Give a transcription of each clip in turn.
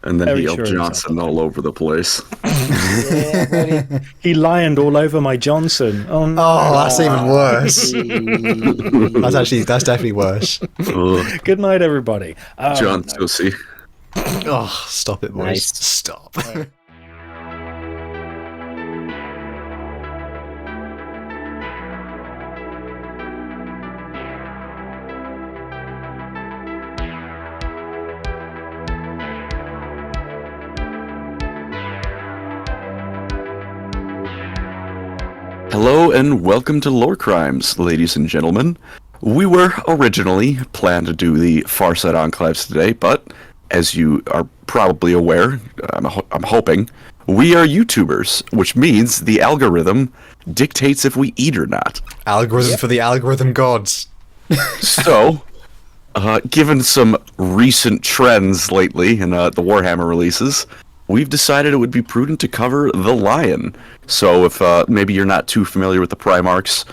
And then Very he yelled sure Jonson all over the place. Yeah, buddy. He lioned all over my Jonson. Oh, no. Oh, that's even worse. That's definitely worse. Ugh. Good night, everybody. John Sussy. Oh, stop it, boys. Nice. Stop. Hello and welcome to Lorecrimes, ladies and gentlemen. We were originally planned to do the Farside Enclaves today, but as you are probably aware, I'm hoping, we are YouTubers, which means the algorithm dictates if we eat or not. Algorithm for the algorithm gods. So, given some recent trends lately in the Warhammer releases, we've decided it would be prudent to cover the Lion. So if maybe you're not too familiar with the Primarchs,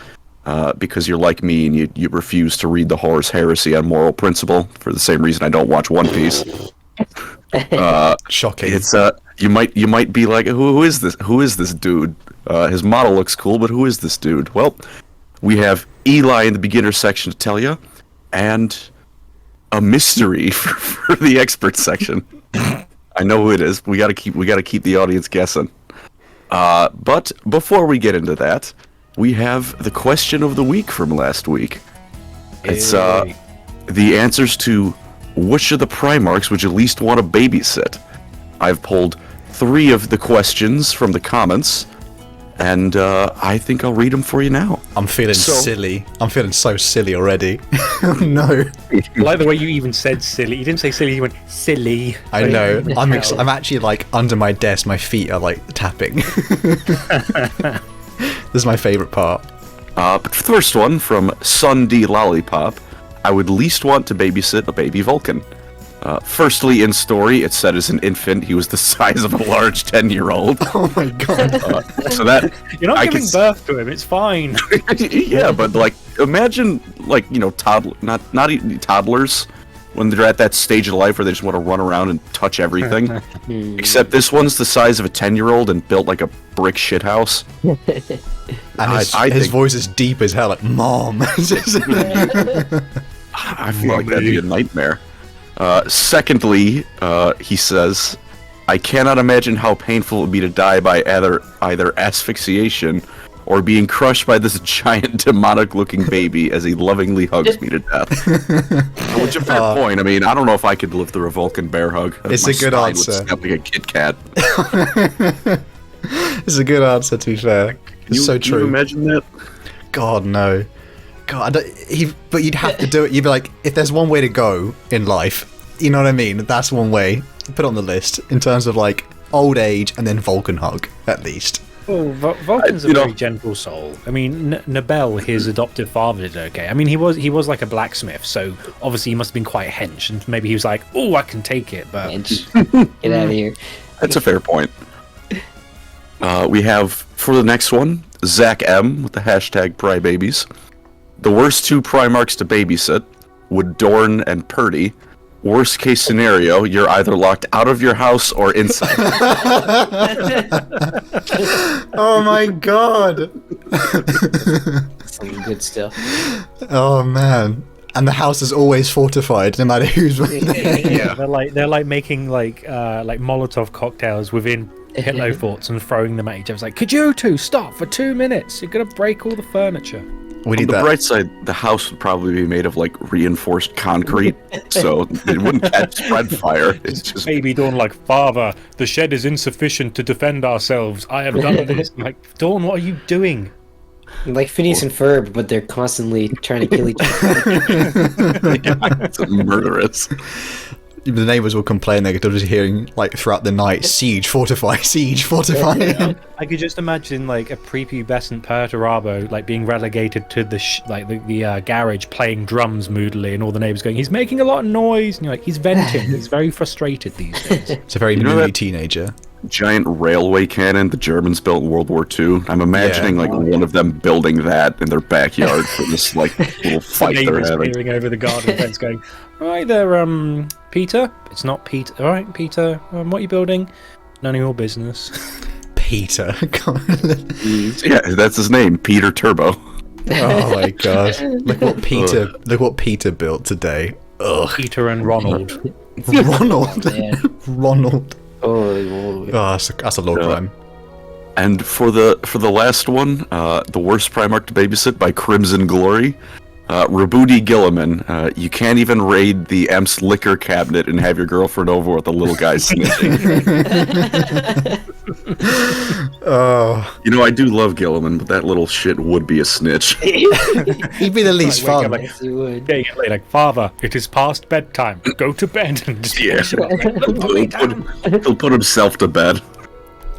because you're like me and you refuse to read the Horus Heresy on moral principle, for the same reason I don't watch One Piece. Shocking. It's you might be like, who is this? Who is this dude? His model looks cool, but who is this dude? Well, we have Eli in the beginner section to tell you, and a mystery for the expert section. I know who it is. We gotta keep the audience guessing. But before we get into that, we have the question of the week from last week. It's the answers to which of the Primarchs would you least want to babysit. I've pulled 3 of the questions from the comments, and I think I'll read them for you now. I'm feeling silly. I'm feeling so silly already. Oh, no. I like the way you even said silly. You didn't say silly, you went silly. I know. I'm actually like under my desk. My feet are like tapping. This is my favorite part. But first one from Sun D Lollipop. I would least want to babysit a baby Vulcan. Firstly, in story, it said as an infant he was the size of a large 10-year-old. Oh my god. So that You're not I giving could birth to him, it's fine. yeah, but like imagine like not even toddlers when they're at that stage of life where they just want to run around and touch everything. Except this one's the size of a 10-year-old and built like a brick shithouse. And his voice is deep as hell, like Mom. I feel like that'd be a nightmare. Secondly, he says, I cannot imagine how painful it would be to die by either asphyxiation or being crushed by this giant demonic-looking baby as he lovingly hugs me to death. Which is a fair point. I mean, I don't know if I could live through a Vulcan bear hug. It's My a good spine answer. would snap like a Kit Kat. It's a good answer, to be fair. It's so true. Can you imagine that? God, no. God, but you'd have to do it. You'd be like, if there's one way to go in life, you know what I mean? That's one way. Put it on the list in terms of like old age and then Vulcan hug, at least. Oh, Vulcan's a very gentle soul. I mean, Nabel, his adoptive father, did okay. I mean, he was like a blacksmith, so obviously he must have been quite hench, and maybe he was like, "Oh, I can take it," but Get out of here. That's a fair point. We have, for the next one, Zach M. with the hashtag PryBabies. The worst 2 Primarchs to babysit would Dorn and Purdy. Worst case scenario, you're either locked out of your house or inside. Oh my god. Some good stuff. Oh man. And the house is always fortified, no matter who's there. yeah, they're like making like Molotov cocktails within pillow forts and throwing them at each other. It's like, could you two stop for 2 minutes? You're gonna break all the furniture. We On need the that. bright side, the house would probably be made of like reinforced concrete, so it wouldn't catch spread fire. It's just Baby Dawn, like, Father, the shed is insufficient to defend ourselves. I have done this. I'm like, Dawn, what are you doing? Like Phineas and Ferb, but they're constantly trying to kill each other. it's murderous. The neighbors will complain. They're just hearing like throughout the night, siege, fortify, siege, fortify. I could just imagine like a prepubescent Perturabo like being relegated to the garage playing drums moodily, and all the neighbors going, "He's making a lot of noise," and you're like, "He's venting. He's very frustrated these days." It's a very moody teenager. giant railway cannon the Germans built in World War II. I'm imagining like one of them building that in their backyard for this like little fight they're Neighbours having. peering over the garden fence, going, "Right there, Peter. It's not Peter. All right, Peter. What are you building? None of your business." Peter. Yeah, that's his name, Peter Turbo. Oh my god! Look what Peter built today. Ugh. Peter and Ronald. Ronald. Man. Ronald. Holy moly. Oh, that's a low crime. And for the last one, the worst Primarch to babysit by Crimson Glory, Rabudi Gilliman. You can't even raid the Emp's liquor cabinet and have your girlfriend over with a little guy snitching. Oh, You know, I do love Gilliman, but that little shit would be a snitch. he'd be the least Like, wake fun. up, like, Yes, you would. getting it late, like, "Father, it is past bedtime. Go to bed." And just Yeah. push him up, like, "Don't put me down." He'll put himself to bed.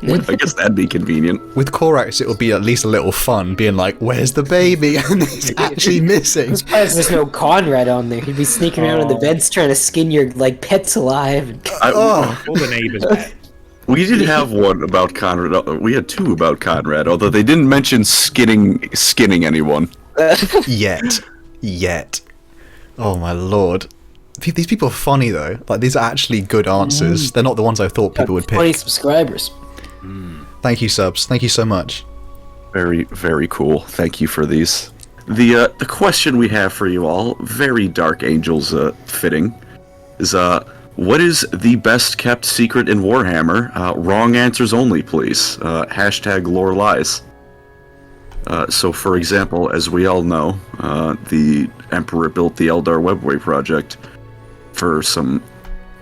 I guess that'd be convenient. With Korax, it will be at least a little fun, being like, "Where's the baby?" and he's actually missing. Surprised there's no Conrad on there. He'd be sneaking around in the beds trying to skin your like pets alive. Oh, All the neighbours bet. We did have one about Conrad. We had two about Conrad, although they didn't mention skinning anyone. yet. Oh my lord. These people are funny though. Like these are actually good answers. They're not the ones I thought people would 20 pick. subscribers. Thank you, subs. Thank you so much. Very, very cool. Thank you for these. The question we have for you all, very Dark Angels fitting, is what is the best kept secret in Warhammer? Wrong answers only, please. Hashtag lore lies. So, for example, as we all know, the Emperor built the Eldar Webway project for some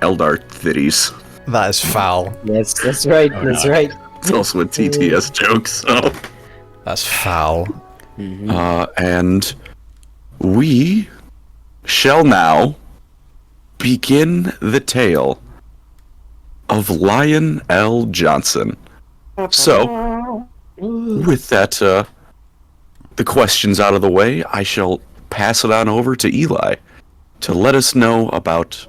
Eldar thitties. That is foul. That's right. That's right. It's also a TTS joke, so... That's foul. And we shall now begin the tale of Lion L. Jonson. So, with that, the questions out of the way, I shall pass it on over to Eli to let us know about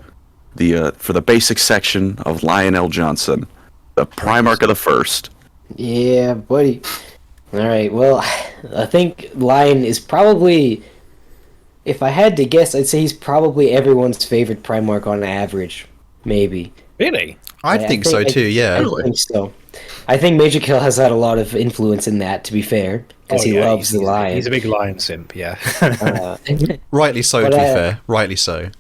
for the basic section of Lion L. Jonson, the Primarch of the First. Yeah, buddy. All right. Well, I think Lion is probably, if I had to guess, I'd say he's probably everyone's favorite Primarch on average. Maybe. Really? I think so too, yeah. I think so. I think Major Kill has had a lot of influence in that, to be fair, because he loves the Lion. He's a big lion simp, yeah. Rightly so, But, to be fair. Rightly so.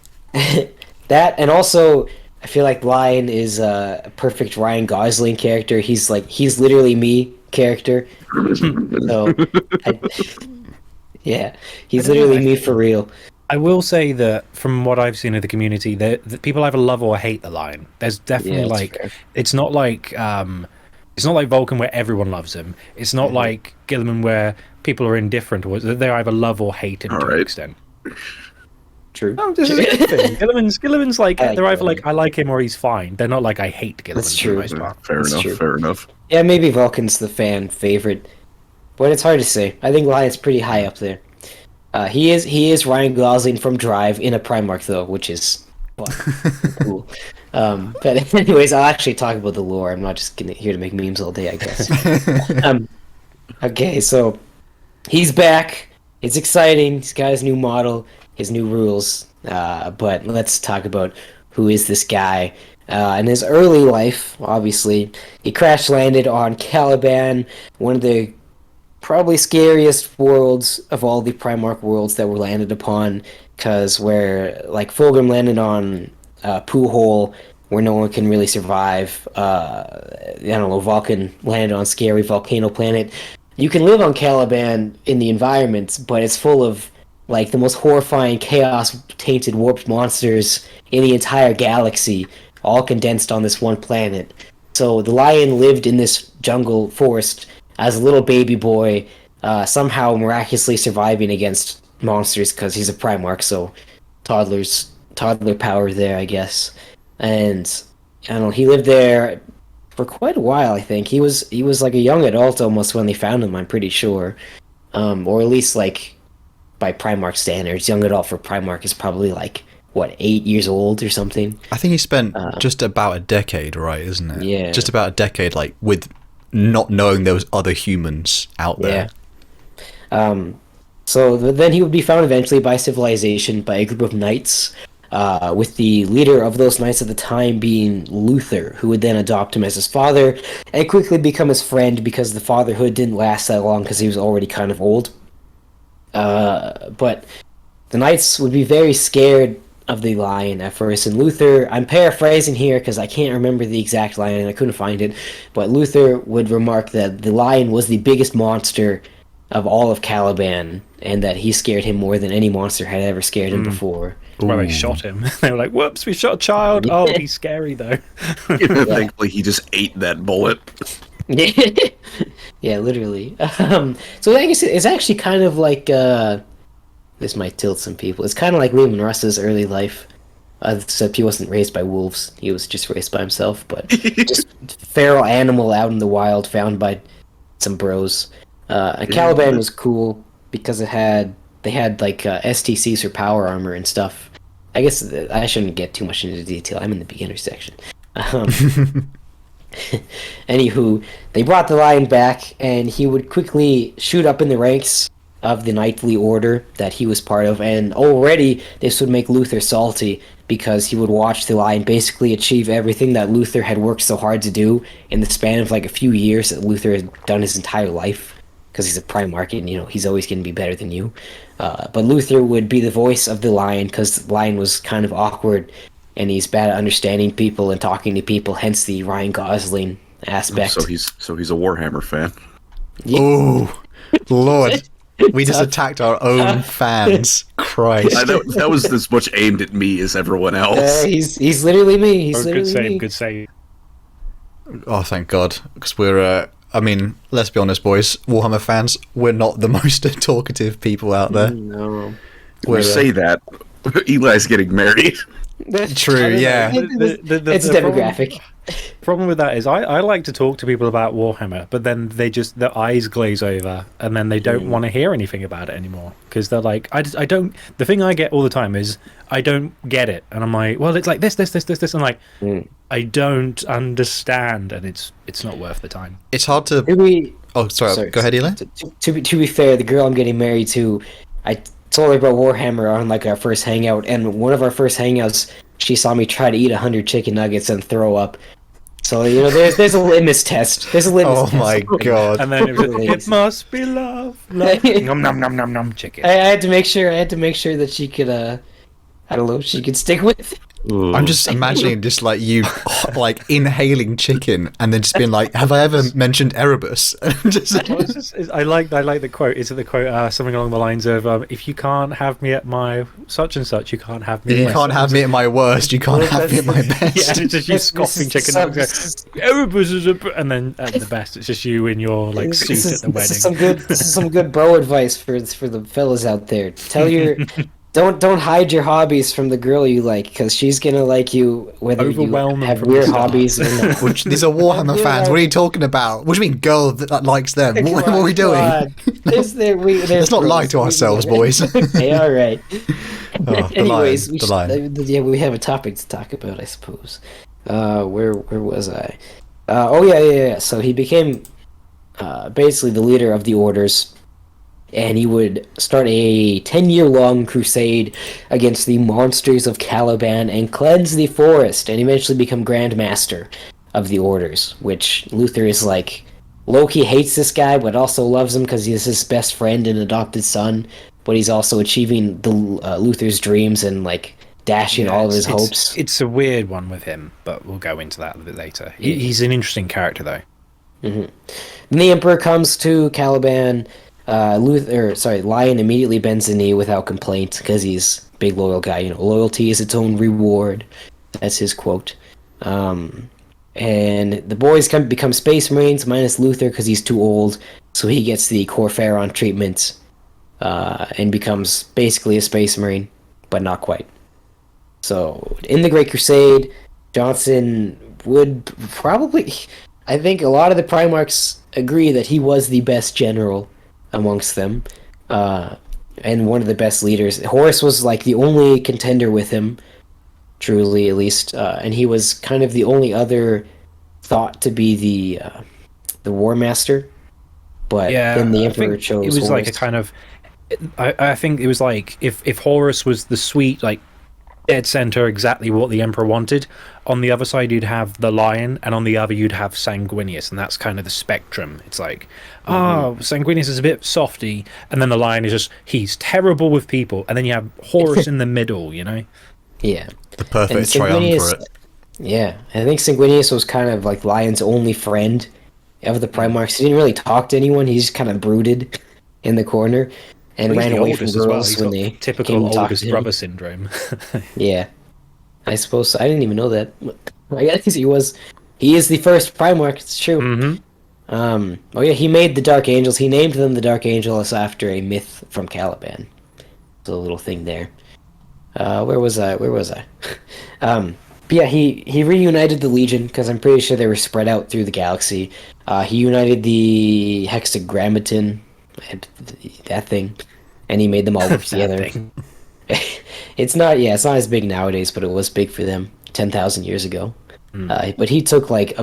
That, and also, I feel like Lion is a perfect Ryan Gosling character. He's literally me character. So, yeah, he's literally me for real. I will say that from what I've seen of the community, that people either love or hate the lion. There's definitely Yeah, that's fair. it's not like Vulcan where everyone loves him. It's not like Gilliman where people are indifferent towards it. They either love or hate him to an Alright. extent. True. No, this is a good thing. Gilliman's like I like they're either Gilliman. like I like him or he's fine. They're not like I hate Gilliman. That's for the true. most part. Fair That's enough, true. fair enough. Yeah, maybe Vulcan's the fan favorite, but it's hard to say. I think Lion's pretty high up there. He is Ryan Gosling from Drive in a Primarch though, which is fun. Cool. But anyways, I'll actually talk about the lore. I'm not just here to make memes all day, I guess. Okay, so he's back. It's exciting. He's got his new model, his new rules. But let's talk about who is this guy. In his early life, obviously, he crash landed on Caliban, one of the probably scariest worlds of all the Primarch worlds that were landed upon, because where like Fulgrim landed on Pooh Hole, where no one can really survive. I don't know, Vulcan landed on scary volcano planet. You can live on Caliban in the environments, but it's full of like the most horrifying chaos-tainted warped monsters in the entire galaxy, all condensed on this one planet. So the lion lived in this jungle forest as a little baby boy, somehow miraculously surviving against monsters because he's a Primarch, so toddler power there, I guess. And I don't know, he lived there for quite a while. I think he was like a young adult almost when they found him. I'm pretty sure, or at least like by Primarch standards, young adult for Primarch is probably like what, 8 years old or something. I think he spent just about a decade, right? Isn't it? Yeah. Just about a decade, like with not knowing there was other humans out there. Yeah. So then he would be found eventually by civilization by a group of knights, with the leader of those knights at the time being Luther, who would then adopt him as his father and quickly become his friend because the fatherhood didn't last that long because he was already kind of old. But the knights would be very scared of the lion at first, and Luther, I'm paraphrasing here because I can't remember the exact line and I couldn't find it, but Luther would remark that the lion was the biggest monster of all of Caliban, and that he scared him more than any monster had ever scared him before. Well, they shot him. They were like, "Whoops, we shot a child." Oh, he's scary though. Thankfully, he just ate that bullet. Yeah, literally. So I guess it's actually kind of like, this might tilt some people. It's kind of like Lehman Russ's early life, except he wasn't raised by wolves. He was just raised by himself, but just feral animal out in the wild, found by some bros. And Caliban was cool because they had like STCs for power armor and stuff. I guess I shouldn't get too much into detail. I'm in the beginner section. Anywho, they brought the lion back, and he would quickly shoot up in the ranks of the knightly order that he was part of, and already this would make Luther salty because he would watch the lion basically achieve everything that Luther had worked so hard to do in the span of like a few years that Luther had done his entire life, because he's a Primarch and, you know, he's always going to be better than you. But Luther would be the voice of the lion because the lion was kind of awkward and he's bad at understanding people and talking to people, hence the Ryan Gosling aspect. So he's a Warhammer fan. Yeah. Oh, Lord. We just attacked our own fans. Christ. That was as much aimed at me as everyone else. He's literally me. He's literally Good save, me. good save. Oh, thank God. Because we're, I mean, let's be honest, boys. Warhammer fans, we're not the most talkative people out there. No. We say that. Eli's getting married. True, yeah. It's demographic. Problem with that is I like to talk to people about Warhammer, but then their eyes glaze over and then they don't want to hear anything about it anymore because they're like, I don't. The thing I get all the time is I don't get it, and I'm like, well, it's like this. I'm like, I don't understand, and it's not worth the time. It's hard to. Oh, sorry. Go ahead, Eli. To be fair, the girl I'm getting married to, I told her about Warhammer on like our first hangout, and one of our first hangouts, she saw me try to eat 100 chicken nuggets and throw up. So, you know, there's a litmus test. There's a litmus test. Oh my God. And then it must be love. Nom nom nom nom nom chicken. I had to make sure that she could I don't know, she could stick with it. I'm just imagining just like you like inhaling chicken and then just being like, have I ever mentioned Erebus? I like the quote. Is it the quote something along the lines of if you can't have me at my such and such, you can't have me. You can't have me at my worst. You can't have me at my best. Yeah, and it's just you scoffing chicken nuggets. Erebus is and then at the best, it's just you in your like suit at the wedding. This is some good bro advice for the fellas out there. Tell your Don't hide your hobbies from the girl you like, because she's gonna like you whether you have weird hobbies or not. These are Warhammer fans. What are you talking about? What do you mean, girl that likes them? What are we doing? Let's not lie to ourselves, boys. Okay, all right. Anyways, the lion. We have a topic to talk about, I suppose. Where was I? Yeah. So he became basically the leader of the orders. And he would start a 10-year-long crusade against the monsters of Caliban and cleanse the forest, and eventually become Grand Master of the Orders, which Luther is like, Loki hates this guy, but also loves him because he's his best friend and adopted son, but he's also achieving Luther's dreams and like dashing all of his hopes. It's a weird one with him, but we'll go into that a bit later. He's an interesting character, though. Mm-hmm. And the Emperor comes to Caliban. Lion immediately bends the knee without complaint because he's a big loyal guy. You know, loyalty is its own reward. That's his quote. And the boys become Space Marines minus Luther because he's too old, so he gets the Corpharon treatment and becomes basically a Space Marine, but not quite. So in the Great Crusade, Jonson would probably, I think a lot of the Primarchs agree that he was the best general amongst them. and one of the best leaders. Horus was like the only contender with him, truly at least, and he was kind of the only other thought to be the War Master. But Yeah, then the I Emperor think chose it was like a Horus. kind of. I think it was like if Horus was the sweet, like dead center, exactly what the Emperor wanted. On the other side, you'd have the Lion, and on the other, you'd have Sanguinius, and that's kind of the spectrum. It's like, Sanguinius is a bit softy, and then the Lion is just he's terrible with people, and then you have Horus in the middle. You know? Yeah. The perfect And Sanguinius, triumvirate. yeah, I think Sanguinius was kind of like Lion's only friend of the Primarchs. He didn't really talk to anyone. He just kind of brooded in the corner and Well, he's ran the away from oldest as well. girls He's when got they came typical to talk oldest to him. brother syndrome. Yeah, I suppose so. I didn't even know that. I guess he was. He is the first Primarch. It's true. Oh yeah, he made the Dark Angels. He named them the Dark Angels after a myth from Caliban. So a little thing there. Where was I? But yeah, he reunited the Legion because I'm pretty sure they were spread out through the galaxy. He united the Hexagrammaton, and that thing, and he made them all work together. thing. It's not as big nowadays, but it was big for them 10,000 years ago. But he took a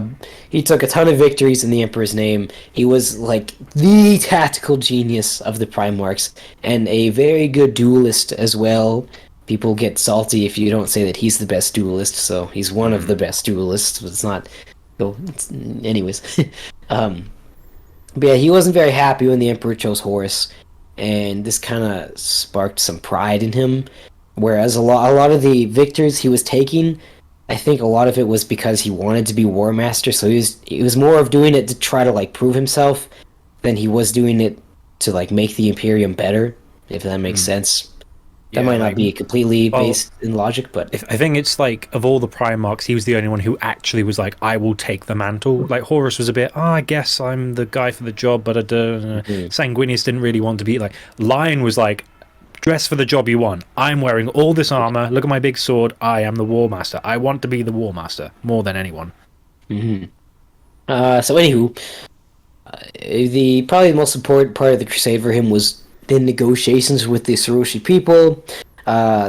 ton of victories in the Emperor's name. He was like the tactical genius of the Primarchs and a very good duelist as well. People get salty if you don't say that he's the best duelist, so he's one of the best duelists, but it's not. So, anyways, but yeah, he wasn't very happy when the Emperor chose Horus, and this kind of sparked some pride in him. Whereas a lot of the victories he was taking, I think a lot of it was because he wanted to be War Master, so he was more of doing it to try to like prove himself than he was doing it to like make the Imperium better, if that makes sense. That Yeah, might not like- be completely well, based in logic, but I think it's like of all the Primarchs, he was the only one who actually was like, "I will take the mantle." Like Horus was a bit, I guess I'm the guy for the job, but I don't. Sanguinius didn't really want to be like. Lion was like, "Dress for the job you want. I'm wearing all this armor. Look at my big sword. I am the War Master. I want to be the War Master more than anyone." So anywho, probably the most important part of the crusade for him was the negotiations with the Saroshi people.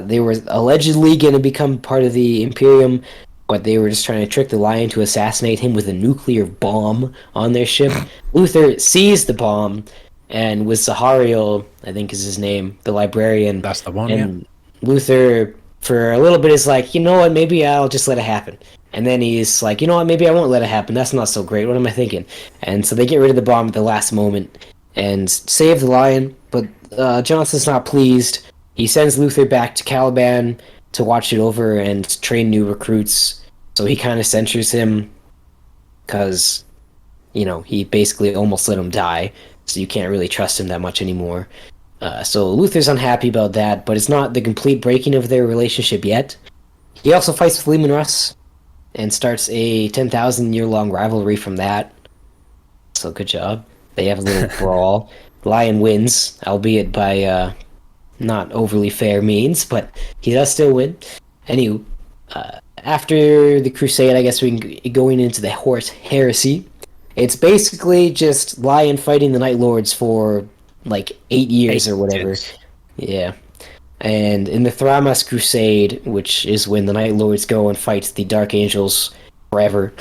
They were allegedly going to become part of the Imperium, but they were just trying to trick the Lion to assassinate him with a nuclear bomb on their ship. Luther seized the bomb, and with Zahariel, I think is his name, the librarian. That's the one. And Luther, for a little bit, is like, you know what, maybe I'll just let it happen. And then he's like, you know what, maybe I won't let it happen. That's not so great. What am I thinking? And so they get rid of the bomb at the last moment and save the Lion. But Jonson's not pleased. He sends Luther back to Caliban to watch it over and train new recruits. So he kind of censures him because, you know, he basically almost let him die. So you can't really trust him that much anymore. So Luther's unhappy about that, but it's not the complete breaking of their relationship yet. He also fights with Leman Russ and starts a 10,000-year-long rivalry from that. So good job. They have a little brawl. Lion wins, albeit by not overly fair means, but he does still win. Anywho, after the Crusade, I guess we can going into the Horus Heresy. It's basically just Lion fighting the Night Lords for like 8 years or whatever. Years. Yeah. And in the Thramas Crusade, which is when the Night Lords go and fight the Dark Angels forever,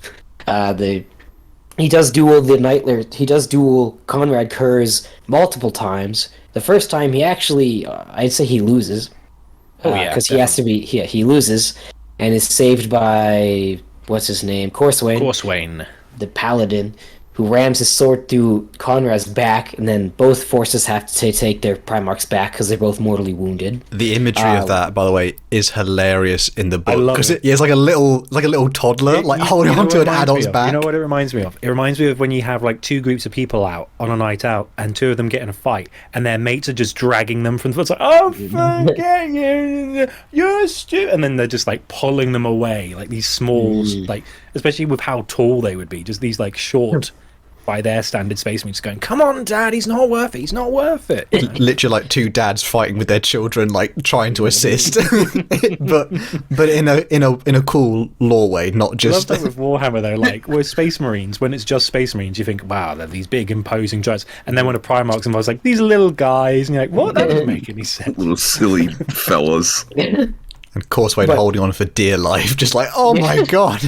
he does duel Conrad Kurz multiple times. The first time he actually, I'd say he loses. Oh, yeah, because he has to be. He loses, and is saved by what's his name, Corswain, Corswain. the paladin, who rams his sword through Conrad's back, and then both forces have to take their Primarchs back because they're both mortally wounded. The imagery of that, by the way, is hilarious in the book love because it. it's like a little toddler, like holding You know onto what an it reminds adult's me of? back. You know what it reminds me of? It reminds me of when you have like two groups of people out on a night out, and two of them get in a fight, and their mates are just dragging them from the foot. It's like, oh, forget you, you're stupid, and then they're just like pulling them away, like these small, like especially with how tall they would be, just these like short by their standard Space Marines, going, "Come on, Dad, he's not worth it. He's not worth it." You know? Literally, like two dads fighting with their children, like trying to assist, but in a cool lore way, not I love just. that with Warhammer though. Like with Space Marines, when it's just Space Marines, you think, "Wow, they're these big imposing giants," and then when a Primarch's involved, it's like these little guys, and you're like, "What? That doesn't make any sense." Little silly fellas. And Courseway holding on for dear life, just like, oh my god.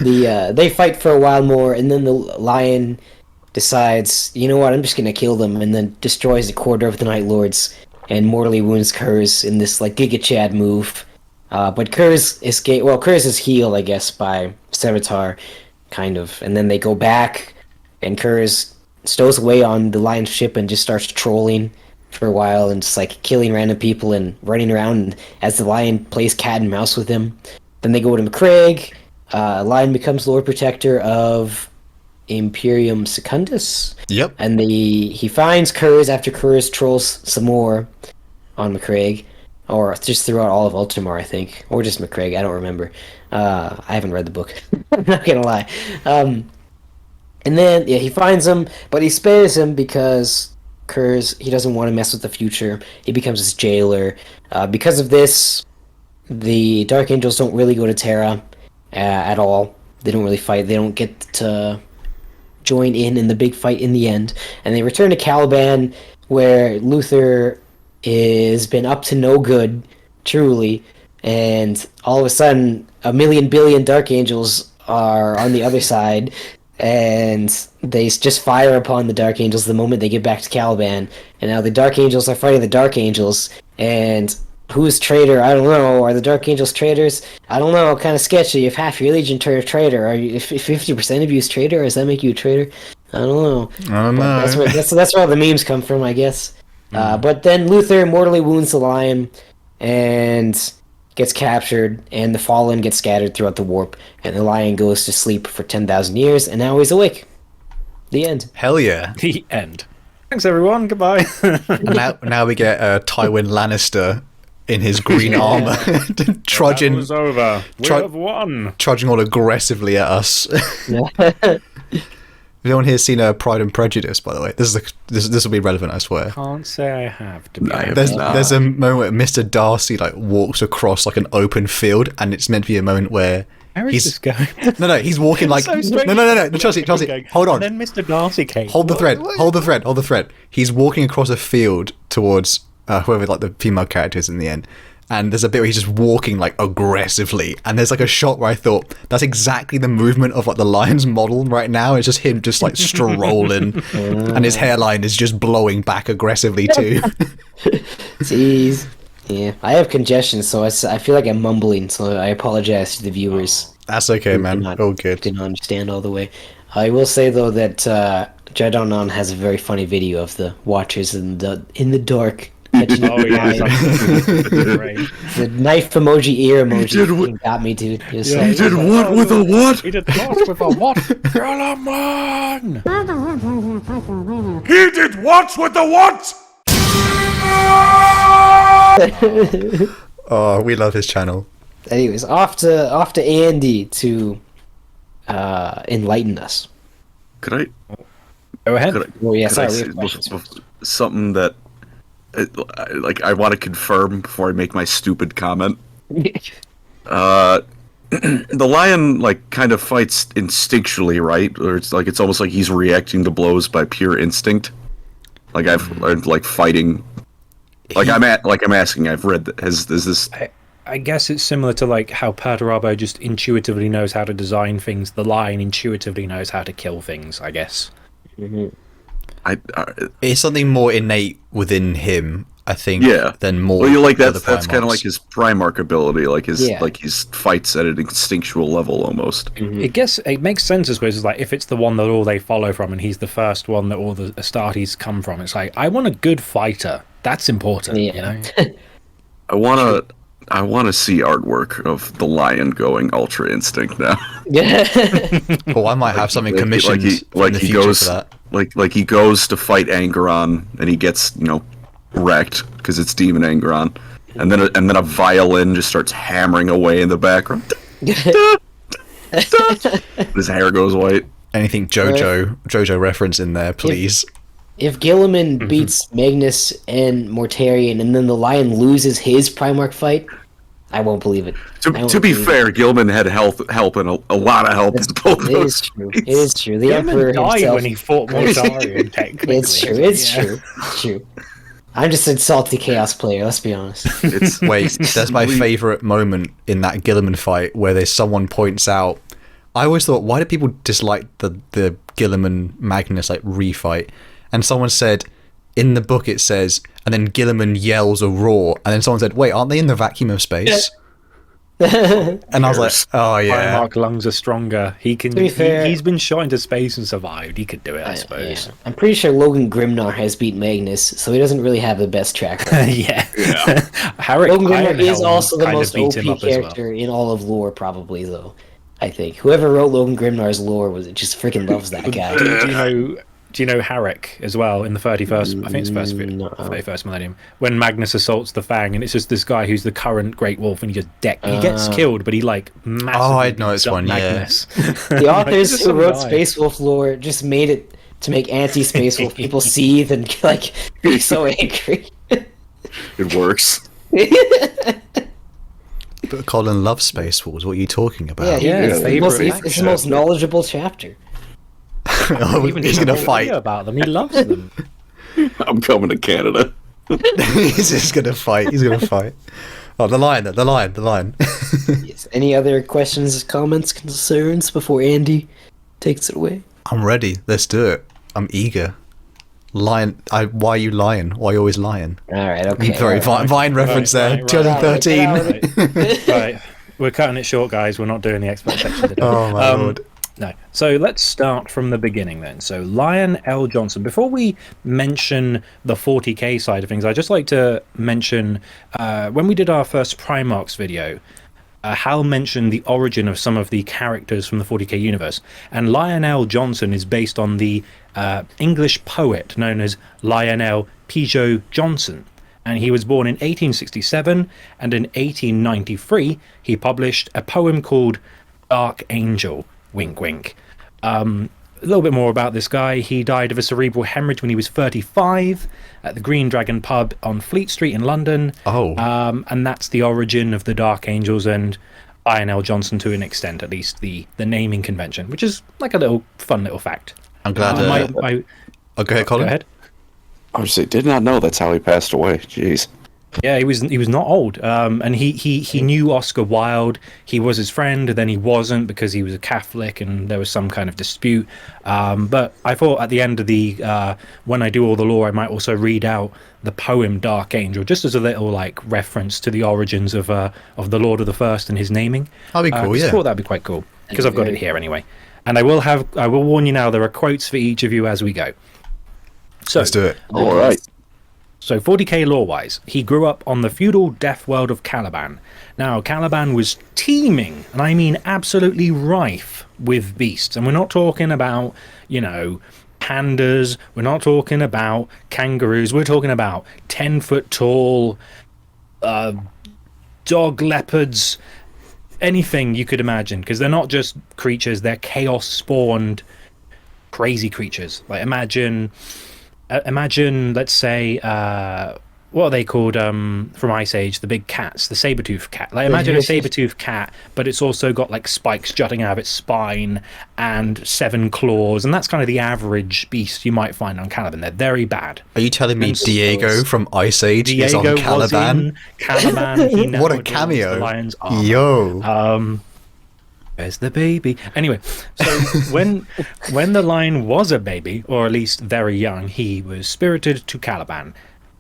They fight for a while more, and then the Lion decides, you know what, I'm just gonna kill them, and then destroys a quarter of the Night Lords and mortally wounds Kurz in this like Giga Chad move. But Kurz escape. Well, Kurz is healed, I guess, by Sevatar, kind of, and then they go back, and Kurz stows away on the Lion's ship and just starts trolling for a while and just like killing random people and running around as the Lion plays cat and mouse with him. Then they go to McCraig. Lion becomes Lord Protector of Imperium Secundus. Yep. And he finds Kurz after Kurz trolls some more on McCraig, or just throughout all of Ultramar, I think, or just McCraig. I don't remember. I haven't read the book. I'm not gonna lie. And then he finds him, but he spares him because Kurz, he doesn't want to mess with the future. He becomes his jailer. Because of this, the Dark Angels don't really go to Terra at all. They don't really fight. They don't get to join in the big fight in the end. And they return to Caliban, where Luther has been up to no good, truly. And all of a sudden, a million billion Dark Angels are on the other side, and they just fire upon the Dark Angels the moment they get back to Caliban. And now the Dark Angels are fighting the Dark Angels, and who's traitor? I don't know. Are the Dark Angels traitors? I don't know. Kind of sketchy. If half your Legion turn a traitor, if 50% of you is traitor, does that make you a traitor? I don't know. I don't know. That's where all the memes come from, I guess. But then Luther mortally wounds the Lion and gets captured, and the Fallen gets scattered throughout the warp, and the Lion goes to sleep for 10,000 years, and now he's awake. The end. Hell yeah. The end. Thanks, everyone. Goodbye. Now we get Tywin Lannister in his green armor, trudging. That was over. We have won. Trudging all aggressively at us. If anyone here's seen Pride and Prejudice, by the way, this will be relevant, I swear. Can't say I have, to be honest. There's a moment where Mr. Darcy like walks across like an open field, and it's meant to be a moment where Where is this going? No, he's walking like So strange. no, Chelsea, hold on. And then Mr. Darcy came. Hold the thread. He's walking across a field towards whoever like the female character is in the end. And there's a bit where he's just walking like aggressively, and there's like a shot where I thought that's exactly the movement of like the Lion's model right now. It's just him just like strolling, and his hairline is just blowing back aggressively too. Jeez. Yeah, I have congestion, so I feel like I'm mumbling, so I apologize to the viewers. That's okay, man. All good. Didn't understand all the way. I will say though that Jadon has a very funny video of the Watchers in the dark. Oh yeah, great. The knife emoji, ear emoji got me, dude. He did what with a what? He did what with a what? Galaman! He did what with the what? Oh, we love his channel. Anyways, off to Andy to enlighten us. Could I? Go ahead. Oh yeah, could I sorry. We say have questions. something that, like, I want to confirm before I make my stupid comment. The Lion like kind of fights instinctually, right? Or it's almost like he's reacting to blows by pure instinct. Like I'm like fighting. Like I'm asking. I've read that. Is this? I guess it's similar to like how Perturabo just intuitively knows how to design things. The Lion intuitively knows how to kill things, I guess. Mm-hmm. It's something more innate within him, I think. Yeah. Than more. Well, you like other that's kind of Primarchs. like his Primarch ability, like his fights at an instinctual level almost. Mm-hmm. I guess it makes sense, I suppose. It's like if it's the one that all they follow from, and he's the first one that all the Astartes come from. It's like I want a good fighter. That's important, you know. I wanna see artwork of the Lion going Ultra Instinct now. Oh, I might have something commissioned in the he future goes for that. like he goes to fight Angeron and he gets wrecked because it's Demon Angeron, and then a violin just starts hammering away in the background. His hair goes white. Anything JoJo reference in there, please. If Gilliman beats Magnus and Mortarion, and then the Lion loses his Primarch fight, I won't believe it. To be fair, Gilman had help and a lot of help in both It those. is true. It is true. The Gilman Emperor died himself. when he fought Mortarion, technically. It's true. It's true. It's true. I'm just a salty Chaos player. Let's be honest. It's Wait, that's my favourite moment in that Gilliman fight where there's someone points out. I always thought, why do people dislike the Gilliman Magnus like refight? And someone said, in the book it says, and then Gilliman yells a roar, and then someone said, wait, aren't they in the vacuum of space? And I was like, oh yeah. Primarch lungs are stronger. He can. To be fair- He's been shot into space and survived. He could do it, I suppose. Yeah. I'm pretty sure Logan Grimnar has beat Magnus, so he doesn't really have the best track record. Yeah. Harrick Logan Grimnar is Ironhelm also the kind of most beat him OP up as well. character in all of lore, probably, though. I think. Whoever wrote Logan Grimnar's lore just freaking loves that guy. Do you know Harrick as well in the 31st? I think it's first No. 31st millennium when Magnus assaults the Fang, and it's just this guy who's the current Great Wolf, and he gets killed, but he like massively. Oh, I'd know this beats up one, yeah. Magnus. The authors Just who some wrote guy. Space Wolf lore just made it to make anti-Space Wolf people seethe and like be so angry. it works. But Colin loves Space Wars. What are you talking about? Yeah, it's the most, favorite it's the most knowledgeable chapter. Oh, he's gonna fight. about them. He loves them. I'm coming to Canada. He's just gonna fight. He's gonna fight. Oh, the lion. Yes. Any other questions, comments, concerns before Andy takes it away? I'm ready. Let's do it. I'm eager. Lion. Why are you lying? Why are you always lying? All right. Okay. Sorry, Vine reference there. right. 2013. Right, we're cutting it short, guys. We're not doing the expert section today. Oh my lord. No. So let's start from the beginning then. So Lion L. Jonson. Before we mention the 40k side of things, I'd just like to mention when we did our first Primarchs video, Hal mentioned the origin of some of the characters from the 40k universe. And Lionel Jonson is based on the English poet known as Lionel Pigot Johnson. And he was born in 1867, and in 1893 he published a poem called Dark Angel. Wink, wink. A little bit more about this guy. He died of a cerebral hemorrhage when he was 35 at the Green Dragon pub on Fleet Street in London. Oh. And that's the origin of the Dark Angels and Lionel Jonson to an extent, at least the naming convention, which is like a little fun little fact. I'm glad. Go ahead, Colin. Go ahead. I was say, did not know that's how he passed away. Jeez. Yeah, he was not old, and he knew Oscar Wilde. He was his friend, then he wasn't because he was a Catholic, and there was some kind of dispute. But I thought at the end of the when I do all the lore, I might also read out the poem Dark Angel, just as a little like reference to the origins of the Lord of the First and his naming. That'd be cool. I Yeah. thought that'd be quite cool because I've got it here anyway, and I will warn you now. There are quotes for each of you as we go. So Let's do it. All right. So 40k lore-wise, he grew up on the feudal death world of Caliban. Now, Caliban was teeming, and I mean absolutely rife with beasts. And we're not talking about, pandas, we're not talking about kangaroos, we're talking about 10-foot tall dog leopards, anything you could imagine, because they're not just creatures, they're chaos-spawned crazy creatures. Like, imagine, let's say, what are they called from Ice Age? The big cats, the saber-toothed cat. Like, imagine a saber-toothed cat, but it's also got like spikes jutting out of its spine and 7 claws, and that's kind of the average beast you might find on Caliban. They're very bad. Are you telling me Diego from Ice Age is on Diego Caliban? was in Caliban. He now What a adorns the cameo! lion's armor. Yo. Where's the baby? Anyway, so when the lion was a baby, or at least very young, he was spirited to Caliban.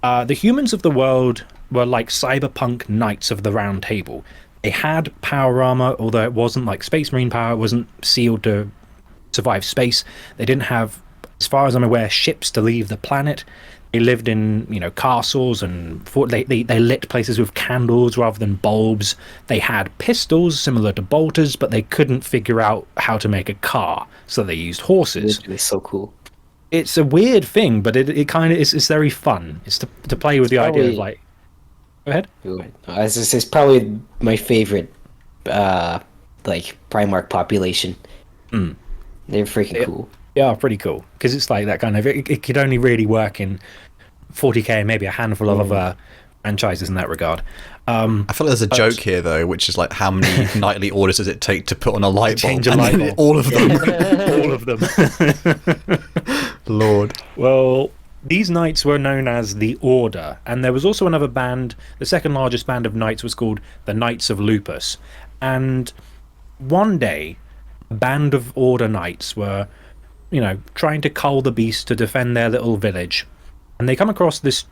The humans of the world were like cyberpunk knights of the Round Table. They had power armor, although it wasn't like Space Marine power. It wasn't sealed to survive space. They didn't have, as far as I'm aware, ships to leave the planet. They lived in, castles and they lit places with candles rather than bulbs. They had pistols similar to bolters, but they couldn't figure out how to make a car, so they used horses. Literally so cool. It's a weird thing, but it kind of it's very fun. It's to play with the idea of like. Go ahead. It's probably my favorite, Primarch population. They're freaking cool. Yeah, pretty cool. Because it's like that kind of... It could only really work in 40k and maybe a handful of other franchises in that regard. I feel like there's a joke here, though, which is like, how many knightly orders does it take to put on a light bulb? Change a light bulb. All of them. All of them. Lord. Well, these knights were known as the Order, and there was also another band. The second largest band of knights was called the Knights of Lupus. And one day, a band of Order knights were, trying to cull the beast to defend their little village, and they come across this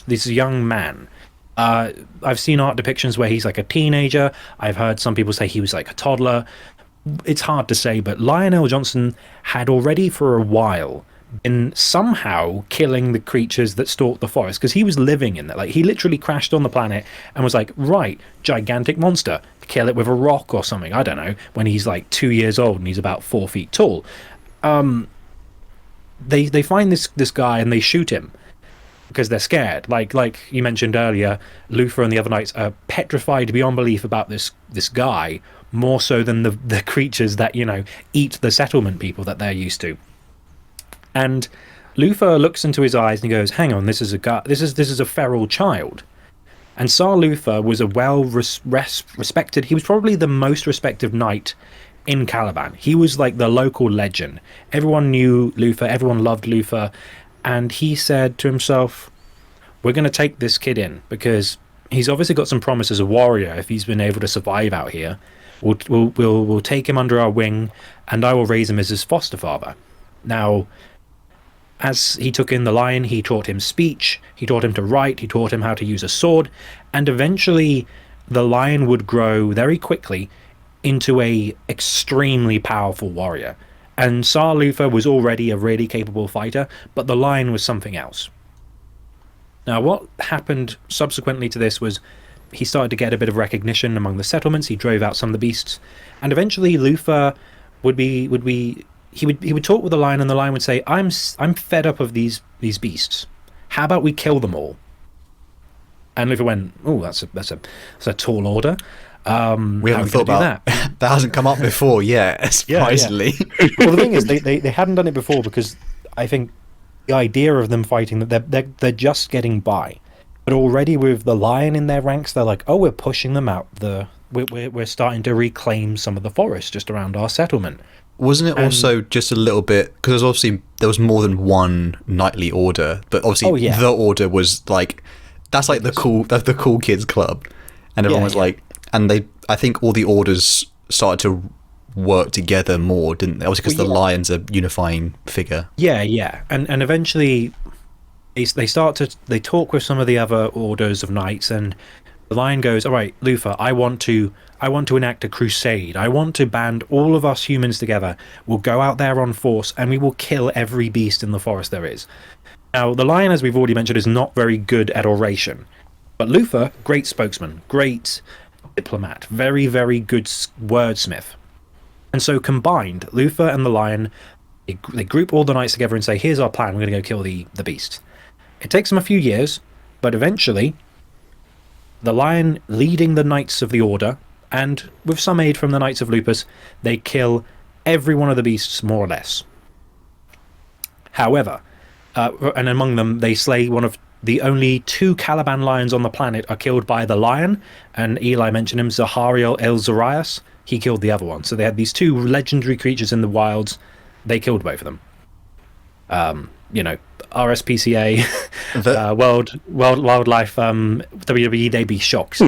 young man. I've seen art depictions where he's like a teenager. I've heard some people say he was like a toddler. It's hard to say, but Lionel Jonson had already for a while been somehow killing the creatures that stalk the forest, because he was living in there. Like, he literally crashed on the planet and was like, right, gigantic monster, kill it with a rock or something, I don't know, when he's like 2 years old and he's about 4 feet tall. They find this guy and they shoot him because they're scared. Like you mentioned earlier, Luther and the other knights are petrified beyond belief about this guy, more so than the creatures that eat the settlement people that they're used to. And Luther looks into his eyes and he goes, hang on, this is a guy, this is a feral child. And Tsar Luther was a respected, he was probably the most respected knight in Caliban. He was like the local legend. Everyone knew Luther, everyone loved Luther, and he said to himself, we're going to take this kid in, because he's obviously got some promise as a warrior. If he's been able to survive out here, we'll take him under our wing, and I will raise him as his foster father. Now, as he took in the lion, he taught him speech, he taught him to write, he taught him how to use a sword, and eventually the lion would grow very quickly into a extremely powerful warrior. And Tsar Luther was already a really capable fighter, but the lion was something else. Now, what happened subsequently to this was he started to get a bit of recognition among the settlements. He drove out some of the beasts, and eventually Luther would talk with the lion, and the lion would say, I'm fed up of these beasts. How about we kill them all? And Luther went, oh, that's a tall order. We haven't thought about that. That hasn't come up before yet, surprisingly. Yeah. Well, the thing is, they hadn't done it before, because I think the idea of them fighting, that they're just getting by. But already with the lion in their ranks, they're like, oh, we're pushing them out. We're starting to reclaim some of the forest just around our settlement. Wasn't it also just a little bit, because obviously there was more than one knightly order, but obviously the order was like, that's like the cool kids club, and everyone was like, and I think all the orders started to work together more, didn't they? Obviously, because the lion's a unifying figure. Yeah, and eventually they talk with some of the other orders of knights, and the lion goes, all right, Luther, I want to enact a crusade. I want to band all of us humans together. We'll go out there on force, and we will kill every beast in the forest there is. Now, the lion, as we've already mentioned, is not very good at oration, but Luther, great spokesman, great diplomat, very, very good wordsmith. And so combined, Luther and the lion, they group all the knights together and say, here's our plan, we're going to go kill the beast. It takes them a few years, but eventually the lion, leading the knights of the order, and with some aid from the knights of Lupus, they kill every one of the beasts, more or less. However, and among them, they slay one of the only 2 Caliban lions on the planet are killed by the lion, and Eli mentioned him, Zahariel El Zarias. He killed the other one. So they had these 2 legendary creatures in the wilds. They killed both of them. RSPCA, Wildlife, WWE, they'd be shocked.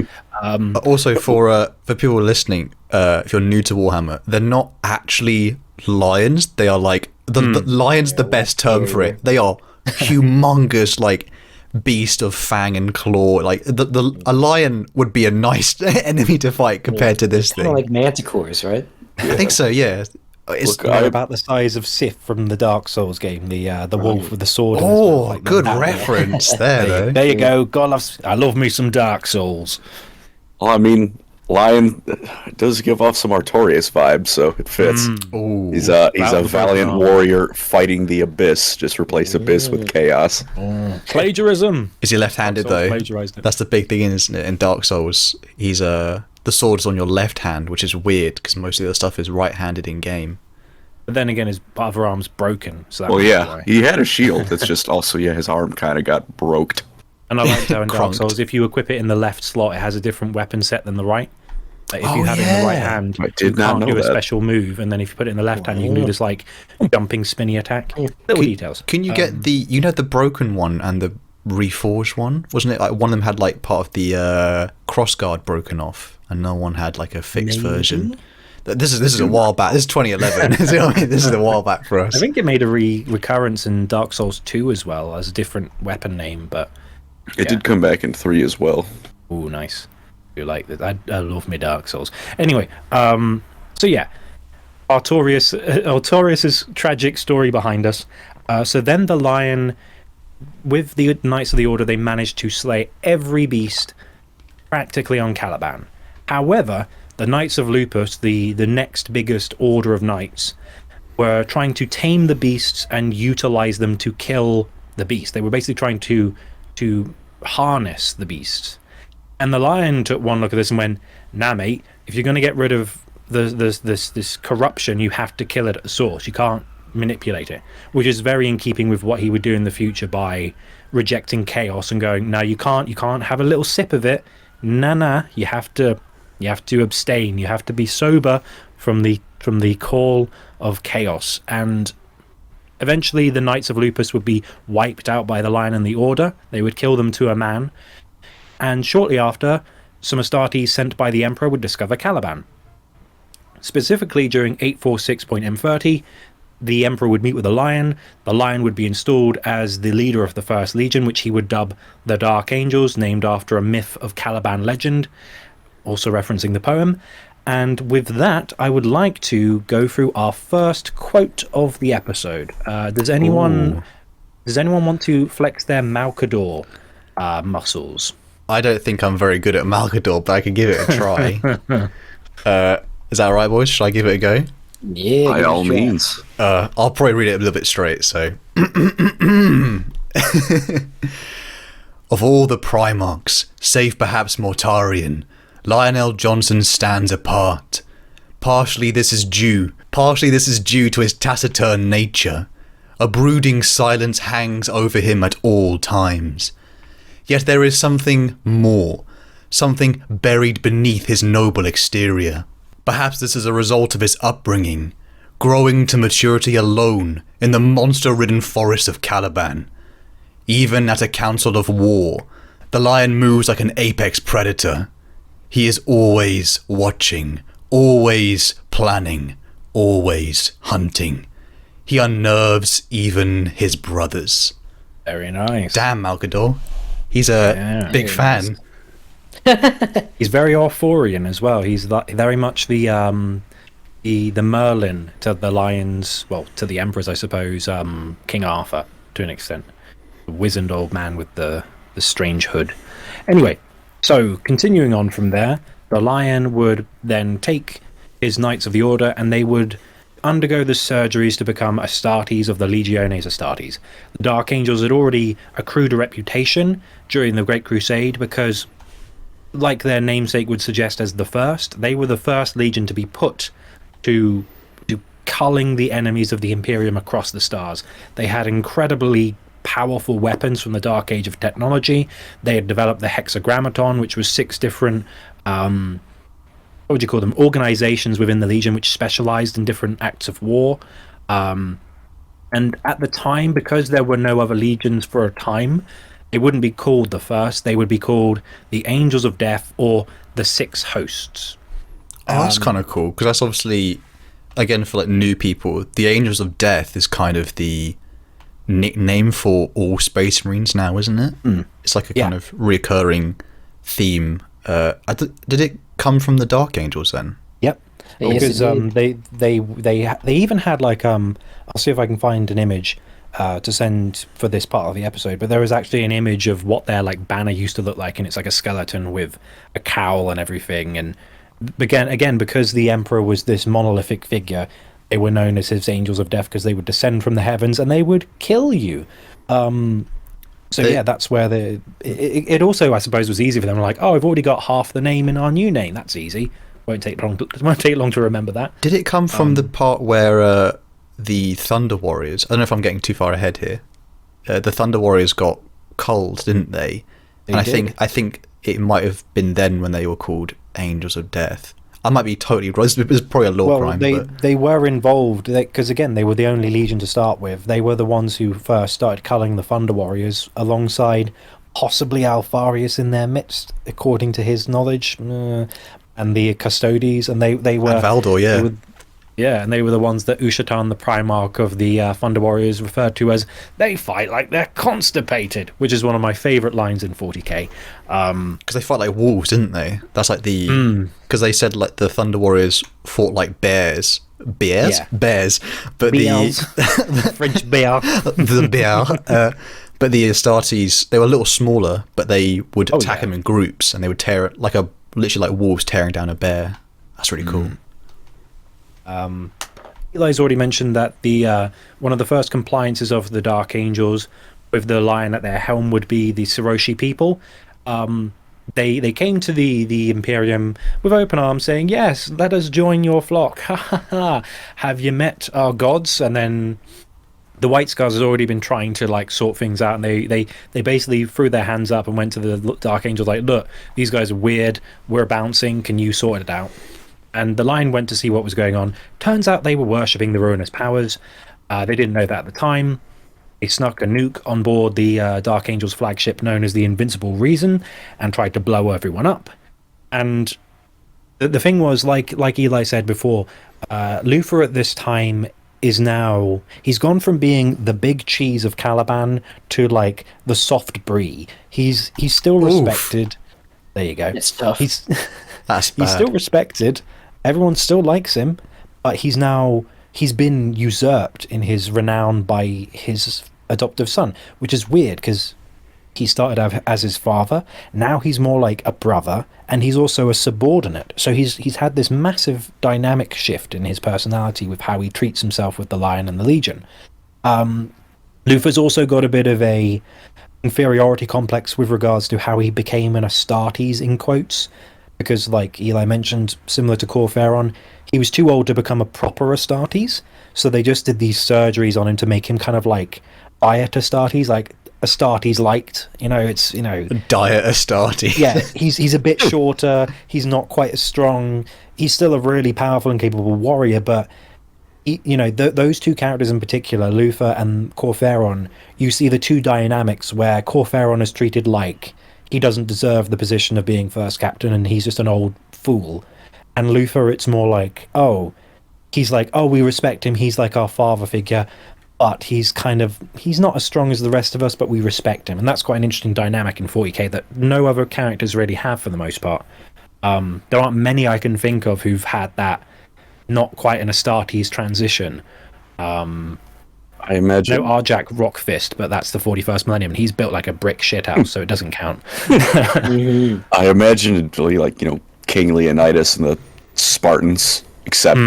Also, for people listening, if you're new to Warhammer, they're not actually lions. They are like the lion's the best term for it. They are humongous, like beast of fang and claw. Like a lion would be a nice enemy to fight compared to this thing. Kind of like manticores, right? I think so. Yeah. It's about the size of Sif from the Dark Souls game, the wolf with the sword. Oh, like good reference there, though. There you go. God, I love me some Dark Souls. Well, I mean, lion does give off some Artorias vibes, so it fits. He's a valiant warrior fighting the abyss. Just replace abyss with chaos. Plagiarism. Is he left-handed though? That's the big thing, isn't it? In Dark Souls, he's the sword's on your left hand, which is weird because most of the stuff is right-handed in game. But then again, his other arm's broken, so that Well, might be yeah, why. he had a shield. It's just also, yeah, his arm kind of got broked. And I like how in Dark Cronked. Souls, if you equip it in the left slot, it has a different weapon set than the right. Like if Oh, you have it in the right yeah. hand, I you did not can't know do a that. special move, and then if you put it in the left hand, you can do this like jumping spinny attack. Little details. Can you get the broken one and the reforged one? Wasn't it like one of them had like part of the crossguard broken off, and another one had like a fixed version? This is a while back. This is 2011. You know what I mean? This is a while back for us. I think it made a recurrence in Dark Souls 2 as well as a different weapon name, but It did come back in 3 as well. ooh, nice. You like that? I love me Dark Souls. Anyway, so yeah, Artorias' tragic story behind us. So then the lion, with the Knights of the Order, they managed to slay every beast practically on Caliban. However, the Knights of Lupus, the next biggest order of knights, were trying to tame the beasts and utilize them to kill the beast. They were basically trying to harness the beasts. And the lion took one look at this and went, "Nah, mate, if you're going to get rid of this corruption, you have to kill it at the source. You can't manipulate it," which is very in keeping with what he would do in the future by rejecting chaos and going, "No, you can't have a little sip of it. Nah, you have to abstain. You have to be sober from the call of chaos." And eventually the Knights of Lupus would be wiped out by the Lion and the Order. They would kill them to a man. And shortly after, some Astartes sent by the Emperor would discover Caliban. Specifically during 846.M30, the Emperor would meet with the Lion. The Lion would be installed as the leader of the First Legion, which he would dub the Dark Angels, named after a myth of Caliban legend, also referencing the poem. And with that, I would like to go through our first quote of the episode. Does anyone want to flex their Malcador muscles? I don't think I'm very good at Malcador, but I could give it a try. Is that all right, boys? Should I give it a go? Yeah. By give it a all try. means. I'll probably read it a little bit straight, so... Of all the Primarchs, save perhaps Mortarion, Lionel Jonson stands apart. Partially this is due to his taciturn nature. A brooding silence hangs over him at all times. Yet there is something more, something buried beneath his noble exterior. Perhaps this is a result of his upbringing, growing to maturity alone in the monster-ridden forests of Caliban. Even at a council of war, the lion moves like an apex predator. He is always watching, always planning, always hunting. He unnerves even his brothers. Very nice. Damn, Malcador. He's a big fan. He's very Arthurian as well. He's very much the Merlin to the lions, well, to the emperors, I suppose. King Arthur, to an extent, the wizened old man with the strange hood. Anyway, so continuing on from there, the lion would then take his Knights of the Order, and they would undergo the surgeries to become Astartes of the Legiones Astartes. The Dark Angels had already accrued a reputation during the Great Crusade because, like their namesake would suggest as the first, they were the first legion to be put to culling the enemies of the Imperium across the stars. They had incredibly powerful weapons from the Dark Age of technology. They had developed the Hexagrammaton, which was 6 different what would you call them, organizations within the Legion which specialized in different acts of war. And at the time, because there were no other legions for a time, they wouldn't be called the first. They would be called the Angels of Death or the 6 Hosts. Oh, that's kind of cool, because that's obviously, again, for like new people, the Angels of Death is kind of the nickname for all Space Marines now, isn't it? It's like a kind of recurring theme. Did it come from the Dark Angels then? Yep. Yes, Because they even had like I'll see if I can find an image to send for this part of the episode, but there was actually an image of what their like banner used to look like, and it's like a skeleton with a cowl and everything. And again because the Emperor was this monolithic figure, they were known as his Angels of Death because they would descend from the heavens and they would kill you. That's where it also, I suppose, was easy for them. Like, oh, I've already got half the name in our new name. That's easy. Won't take long to remember that. Did it come from the part where the Thunder Warriors. I don't know if I'm getting too far ahead here. The Thunder Warriors got cold, didn't they? And I think it might have been then when they were called Angels of Death. I might be totally wrong. It was probably a lore crime. They were involved because again they were the only legion to start with. They were the ones who first started culling the Thunder Warriors alongside possibly Alfarius in their midst, according to his knowledge, and the Custodes, and they were and Valdor, yeah. And they were the ones that Ushatan, the Primarch of the Thunder Warriors, referred to as "they fight like they're constipated," which is one of my favourite lines in 40k. Because they fight like wolves, didn't they? That's like the because they said like the Thunder Warriors fought like bears. Bears, but Bears. The French bear, the bear. But the Astartes, they were a little smaller, but they would attack them in groups, and they would tear it literally like wolves tearing down a bear. That's really cool. Eli's already mentioned that the one of the first compliances of the Dark Angels with the lion at their helm would be the Siroshi people. They came to the Imperium with open arms, saying, "Yes, let us join your flock. Ha ha ha! Have you met our gods?" And then the White Scars has already been trying to like sort things out, and they basically threw their hands up and went to the Dark Angels like, "Look, these guys are weird. We're bouncing. Can you sort it out?" And the Lion went to see what was going on. Turns out they were worshipping the ruinous powers. They didn't know that at the time. They snuck a nuke on board the Dark Angels flagship known as the Invincible Reason and tried to blow everyone up. And the thing was, like Eli said before, Luthor at this time is now... He's gone from being the big cheese of Caliban to, like, the soft brie. He's still respected. There you go. It's tough. That's bad. He's still respected. Everyone still likes him, but he's been usurped in his renown by his adoptive son, which is weird because he started out as his father. Now he's more like a brother, and he's also a subordinate. So he's had this massive dynamic shift in his personality with how he treats himself with the Lion and the Legion. Luthor's also got a bit of a inferiority complex with regards to how he became an Astartes, in quotes, because like Eli mentioned, similar to Corferon, he was too old to become a proper Astartes, so they just did these surgeries on him to make him kind of like Diet Astartes, like Astartes liked, it's Diet Astartes. Yeah, he's a bit shorter, he's not quite as strong, he's still a really powerful and capable warrior, but those two characters in particular, Luthor and Corferon, you see the two dynamics where Corferon is treated like he doesn't deserve the position of being first captain and he's just an old fool. And Luthor, it's more like, we respect him, he's like our father figure, but he's not as strong as the rest of us, but we respect him. And that's quite an interesting dynamic in 40k that no other characters really have for the most part. There aren't many I can think of who've had that, not quite an Astartes transition. I imagine. No, Arjak Rockfist, but that's the 41st millennium, and he's built like a brick shithouse, so it doesn't count. I imagine it'd really like, King Leonidas and the Spartans, except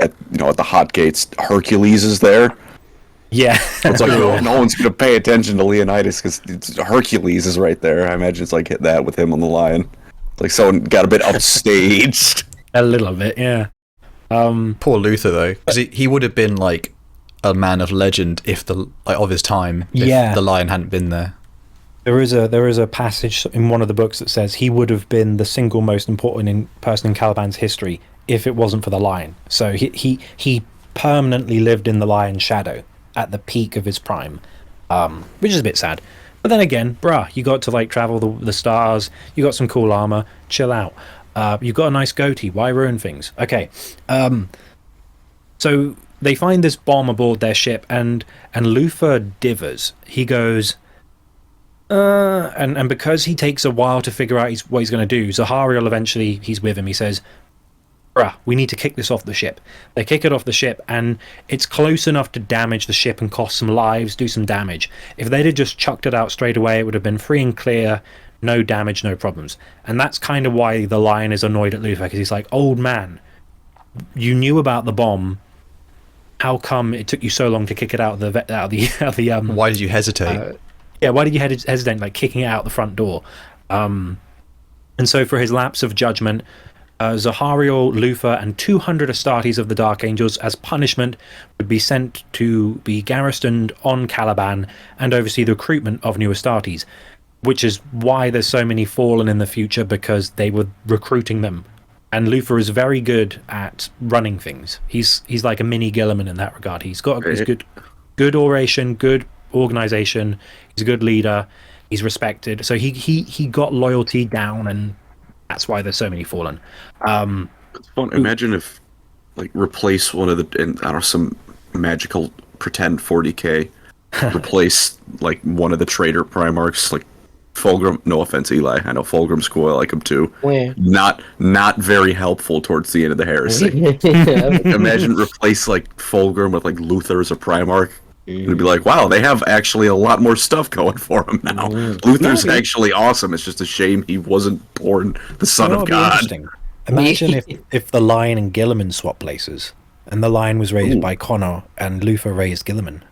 at the hot gates, Hercules is there. Yeah. It's like, no one's going to pay attention to Leonidas because Hercules is right there. I imagine it's like hit that with him on the Lion. It's like someone got a bit upstaged. A little bit, yeah. Poor Luthor, though, because he would have been like a man of legend of his time if the Lion hadn't been there. There is a passage in one of the books that says he would have been the single most important person in Caliban's history if it wasn't for the Lion. So he permanently lived in the Lion's shadow at the peak of his prime, which is a bit sad. But then again, you got to like travel the stars, you got some cool armor, chill out. You've got a nice goatee, why ruin things? Okay, so they find this bomb aboard their ship, and Luthor divers. He goes, and because he takes a while to figure out what he's going to do, Zahariel eventually, he's with him, he says, we need to kick this off the ship. They kick it off the ship, and it's close enough to damage the ship and cost some lives, do some damage. If they'd have just chucked it out straight away, it would have been free and clear, no damage, no problems. And that's kind of why the Lion is annoyed at Luthor, because he's like, old man, you knew about the bomb. How come it took you so long to kick it out of the why did you hesitate? Why did you hesitate, like kicking it out the front door? And so for his lapse of judgment, Zahariel, Luthor, and 200 Astartes of the Dark Angels, as punishment, would be sent to be garrisoned on Caliban and oversee the recruitment of new Astartes, which is why there's so many fallen in the future, because they were recruiting them. And Luthor is very good at running things. He's like a mini Gilliman in that regard. He's good oration, good organization. He's a good leader. He's respected. So he got loyalty down, and that's why there's so many fallen. It's fun. Imagine if, like, replace one of the, and I don't know, some magical pretend 40k, replace like one of the traitor Primarchs, like Fulgrim. No offense, Eli. I know Fulgrim's cool. I like him too. Where? Not very helpful towards the end of the heresy. Imagine replace like Fulgrim with like Luther as a Primarch. It'd be like, wow, they have actually a lot more stuff going for him now. Luther's actually awesome. It's just a shame he wasn't born the son of God. Imagine if the Lion and Gilliman swap places, and the Lion was raised by Connor, and Luthor raised Gilliman.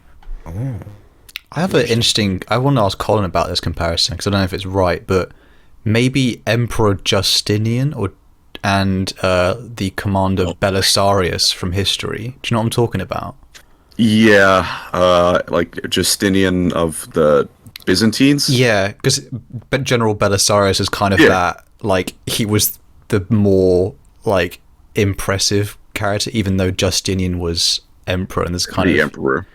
I have an interesting. I want to ask Colin about this comparison because I don't know if it's right, but maybe Emperor Justinian and the commander Belisarius from history. Do you know what I'm talking about? Yeah, like Justinian of the Byzantines. Yeah, because General Belisarius is kind of that. Like, he was the more like impressive character, even though Justinian was emperor, and there's kind of emperor.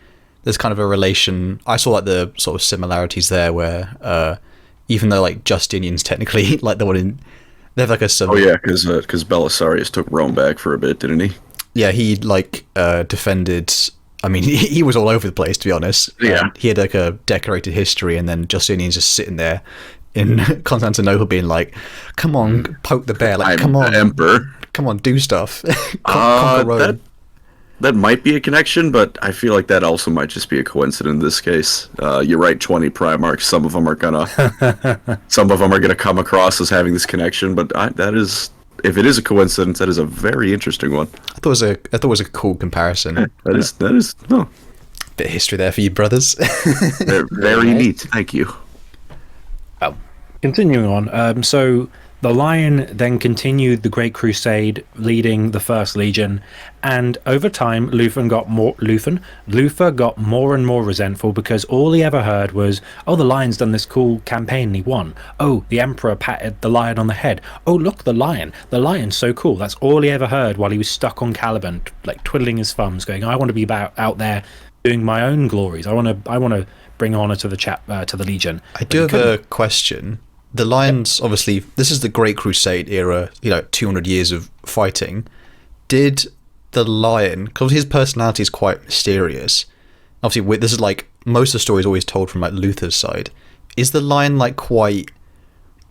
There's kind of a relation. I saw like the sort of similarities there, where even though like Justinian's technically like the one in, they have like a similar. Oh yeah, because Belisarius took Rome back for a bit, didn't he? Yeah, he like defended. I mean, he was all over the place, to be honest. Yeah, he had like a decorated history, and then Justinian's just sitting there in Constantinople, being like, "Come on, poke the bear! Like, come on, emperor! Come on, do stuff." Conquer Rome. That might be a connection, but I feel like that also might just be a coincidence in this case. You're right, 20 Primarchs. Some of them are gonna come across as having this connection, but that is, if it is a coincidence, that is a very interesting one. I thought it was a cool comparison. That is no bit of history there for you, brothers. Very neat. Thank you. Continuing on, so the Lion then continued the Great Crusade, leading the First Legion, and over time, Luther got more and more resentful, because all he ever heard was, "Oh, the Lion's done this cool campaign and he won. Oh, the Emperor patted the Lion on the head. Oh, look, the Lion's so cool." That's all he ever heard while he was stuck on Caliban, like twiddling his thumbs, going, "I want to be out there doing my own glories. I want to bring honor to the Legion." I do have a question. The Lions, obviously, this is the Great Crusade era, 200 years of fighting. Did the Lion, because his personality is quite mysterious, obviously, this is like, most of the story is always told from like Luther's side. Is the Lion like quite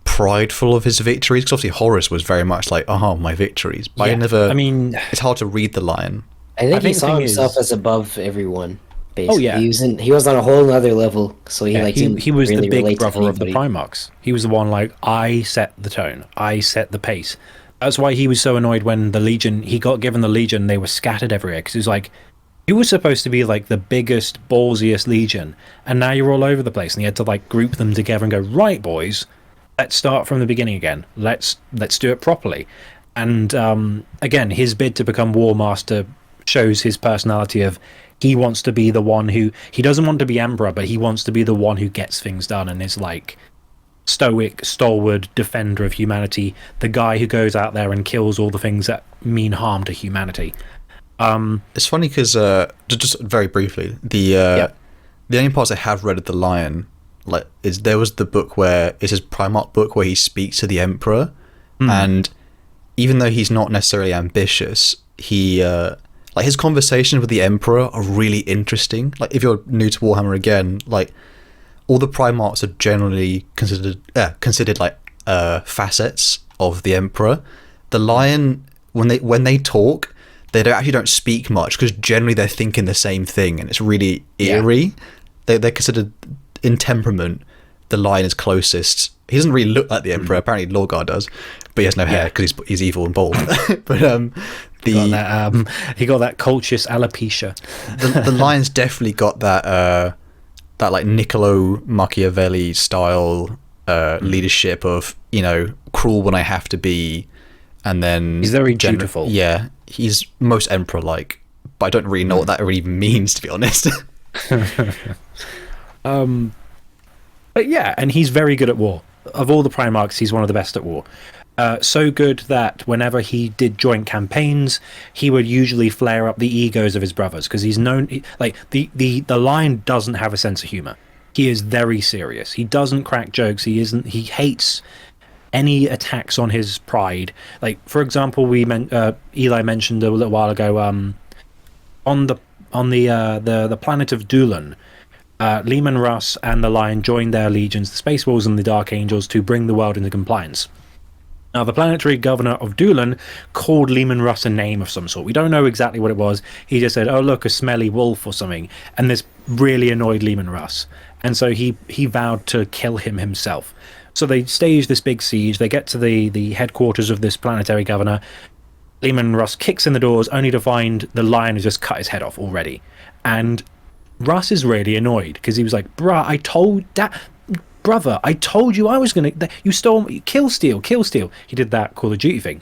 prideful of his victories? Because obviously Horus was very much like, "Oh, my victories." But it's hard to read the Lion. I think he saw himself as above everyone. Basically. Oh yeah, he was on a whole other level. So he was really the big brother of the Primarchs. He was the one like, "I set the tone, I set the pace." That's why he was so annoyed when he got given the Legion. They were scattered everywhere, because he was like, "You were supposed to be like the biggest, ballsiest Legion, and now you're all over the place." And he had to like group them together and go, "Right, boys, let's start from the beginning again. Let's do it properly." And again, his bid to become War Master shows his personality of, he wants to be the one he doesn't want to be emperor, but he wants to be the one who gets things done, and is like stoic, stalwart defender of humanity, the guy who goes out there and kills all the things that mean harm to humanity. It's funny because just very briefly, the only parts I have read of the Lion is there was the book where it's his Primarch book where he speaks to the Emperor, and even though he's not necessarily ambitious, he like his conversations with the Emperor are really interesting. Like, if you're new to Warhammer again, like, all the Primarchs are generally considered like facets of the Emperor. The Lion, when they talk, they don't speak much, because generally they're thinking the same thing, and it's really eerie. They're considered, in temperament, the Lion is closest. He doesn't really look like the Emperor. Apparently Lorgar does, but he has no hair because he's evil and bald. But he got that cultist alopecia. The Lion's definitely got that like Niccolo Machiavelli style leadership of, cruel when I have to be, and then He's very dutiful. Yeah, he's most emperor-like, but I don't really know what that really means, to be honest. But yeah, and he's very good at war. Of all the Primarchs, he's one of the best at war. So good that whenever he did joint campaigns, he would usually flare up the egos of his brothers, because he's known, like, the Lion doesn't have a sense of humor. He is very serious. He doesn't crack jokes. He hates any attacks on his pride. Like, for example, Eli mentioned a little while ago, on the planet of Doolan, Leman Russ and the Lion joined their legions, the Space Wolves and the Dark Angels, to bring the world into compliance. Now, the planetary governor of Doolan called Leman Russ a name of some sort. We don't know exactly what it was. He just said, "Oh, look, a smelly wolf," or something. And this really annoyed Leman Russ. And so he vowed to kill him himself. So they stage this big siege. They get to the headquarters of this planetary governor. Leman Russ kicks in the doors, only to find the Lion has just cut his head off already. And Russ is really annoyed, because he was like, "Bruh, brother, I told you I was gonna. You stole me. Kill steal. He did that Call of Duty thing.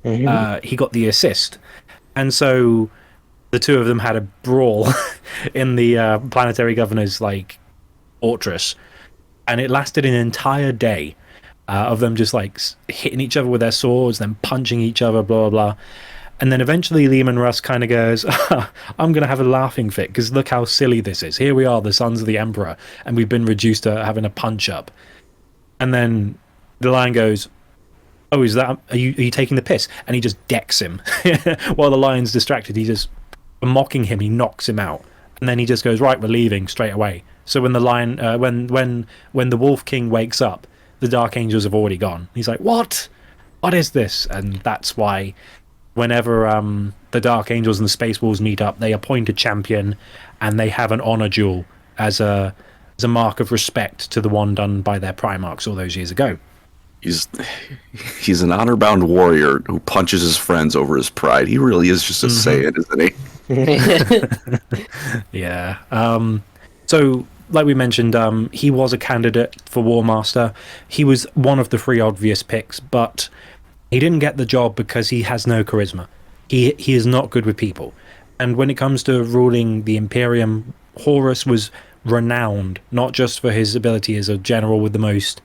He got the assist, and so the two of them had a brawl in the planetary governor's fortress, and it lasted an entire day of them just hitting each other with their swords, then punching each other, blah blah blah. And then eventually Leman Russ kind of goes, "I'm going to have a laughing fit, because look how silly this is. Here we are, the sons of the Emperor, and we've been reduced to having a punch-up." And then the Lion goes, "Oh, are you taking the piss?" And he just decks him. While the Lion's distracted, he just, mocking him, he knocks him out. And then he just goes, "Right, we're leaving," straight away. So when the Lion, when the Wolf King wakes up, the Dark Angels have already gone. He's like, "What? What is this?" And that's why whenever the Dark Angels and the Space Wolves meet up, they appoint a champion, and they have an honor duel as a mark of respect to the one done by their Primarchs all those years ago. He's an honor-bound warrior who punches his friends over his pride. He really is just a Saiyan, isn't he? Yeah. So, like we mentioned, he was a candidate for War Master. He was one of the 3 obvious picks, but he didn't get the job because he has no charisma. He is not good with people. And when it comes to ruling the Imperium, Horus was renowned, not just for his ability as a general with the most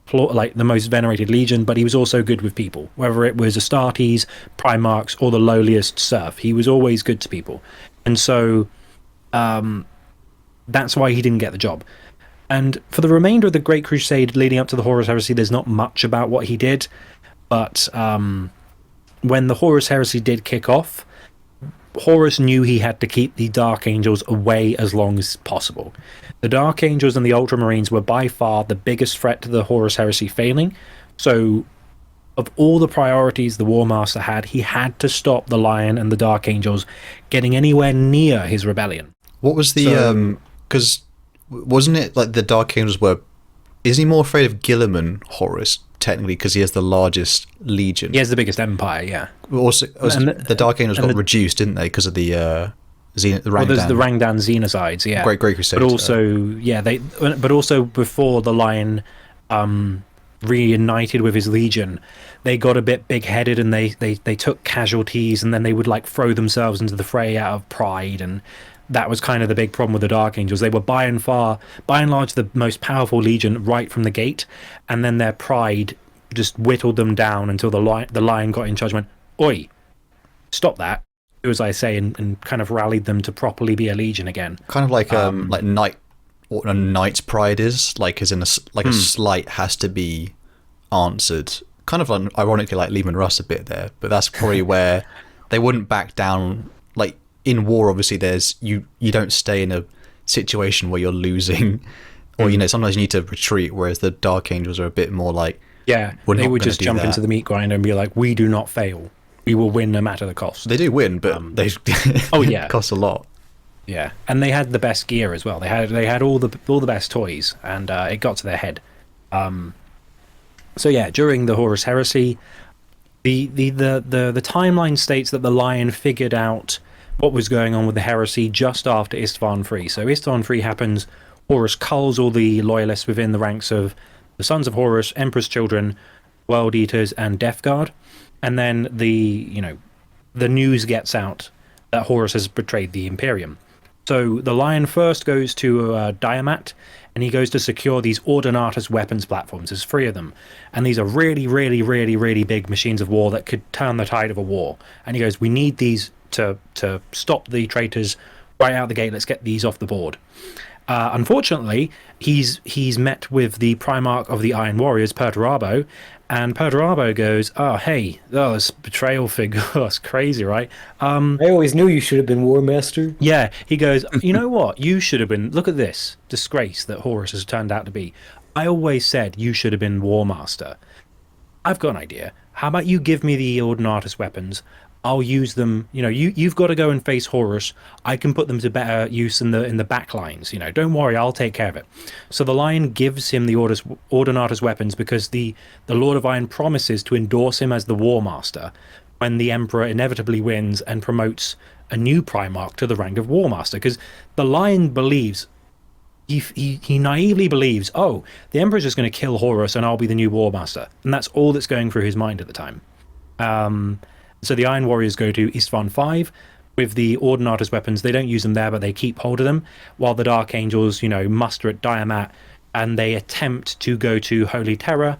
venerated legion, but he was also good with people. Whether it was Astartes, Primarchs, or the lowliest serf, he was always good to people. And so that's why he didn't get the job. And for the remainder of the Great Crusade leading up to the Horus Heresy, there's not much about what he did. But when the Horus Heresy did kick off, Horus knew he had to keep the Dark Angels away as long as possible. The Dark Angels and the Ultramarines were by far the biggest threat to the Horus Heresy failing. So, of all the priorities the War Master had, he had to stop the Lion and the Dark Angels getting anywhere near his rebellion. What was the because wasn't it like the Dark Angels were? Isn't he more afraid of Guilliman Horus technically because he has the largest legion? He has the biggest empire, yeah. Also, the Dark Angels got reduced, didn't they, because of the Rangdan. Well, there's the Rangdan Xenocides, yeah. Great Crusade. But also, but also before the Lion reunited with his legion, they got a bit big-headed, and they took casualties, and then they would throw themselves into the fray out of pride, and that was kind of the big problem with the Dark Angels. They were by and large the most powerful legion right from the gate, and then their pride just whittled them down until the Lion got in charge and went, "Oi, stop that," do as I say, and kind of rallied them to properly be a legion again. Kind of like knight, what a knight's pride is, as in a slight has to be answered. Kind of ironically like Leman Russ a bit there, but that's probably where they wouldn't back down. In war, obviously, you don't stay in a situation where you're losing, or sometimes you need to retreat. Whereas the Dark Angels are a bit more they would just jump into the meat grinder and be like, "We do not fail. We will win no matter the cost." They do win, but they cost a lot. Yeah, and they had the best gear as well. They had all the best toys, and it got to their head. So yeah, during the Horus Heresy, the timeline states that the Lion figured out what was going on with the heresy just after Istvan III. So Istvan III happens, Horus culls all the loyalists within the ranks of the Sons of Horus, Emperor's Children, World Eaters, and Death Guard. and then the news gets out that Horus has betrayed the Imperium. So the Lion first goes to Diamat, and he goes to secure these Ordinatus weapons platforms. There's 3 of them, and these are really, really, really, really big machines of war that could turn the tide of a war. And he goes, we need these to stop the traitors right out the gate. Let's get these off the board. Unfortunately, he's met with the Primarch of the Iron Warriors, Perturabo, and Perturabo goes, this betrayal thing, that's crazy, right? I always knew you should have been War Master. Yeah, he goes, you know what? You should have been, look at this disgrace that Horus has turned out to be. I always said you should have been War Master. I've got an idea. How about you give me the Ordinatus weapons? I'll use them. You've got to go and face Horus. I can put them to better use in the back lines. Don't worry, I'll take care of it. So the Lion gives him the Ordinatus weapons because the Lord of Iron promises to endorse him as the War Master when the Emperor inevitably wins and promotes a new Primarch to the rank of War Master. Because the Lion believes, he naively believes, the Emperor's just going to kill Horus and I'll be the new War Master. And that's all that's going through his mind at the time. So the Iron Warriors go to Istvan 5 with the Ordinatus weapons. They don't use them there, but they keep hold of them, while the Dark Angels, muster at Diamat, and they attempt to go to Holy Terror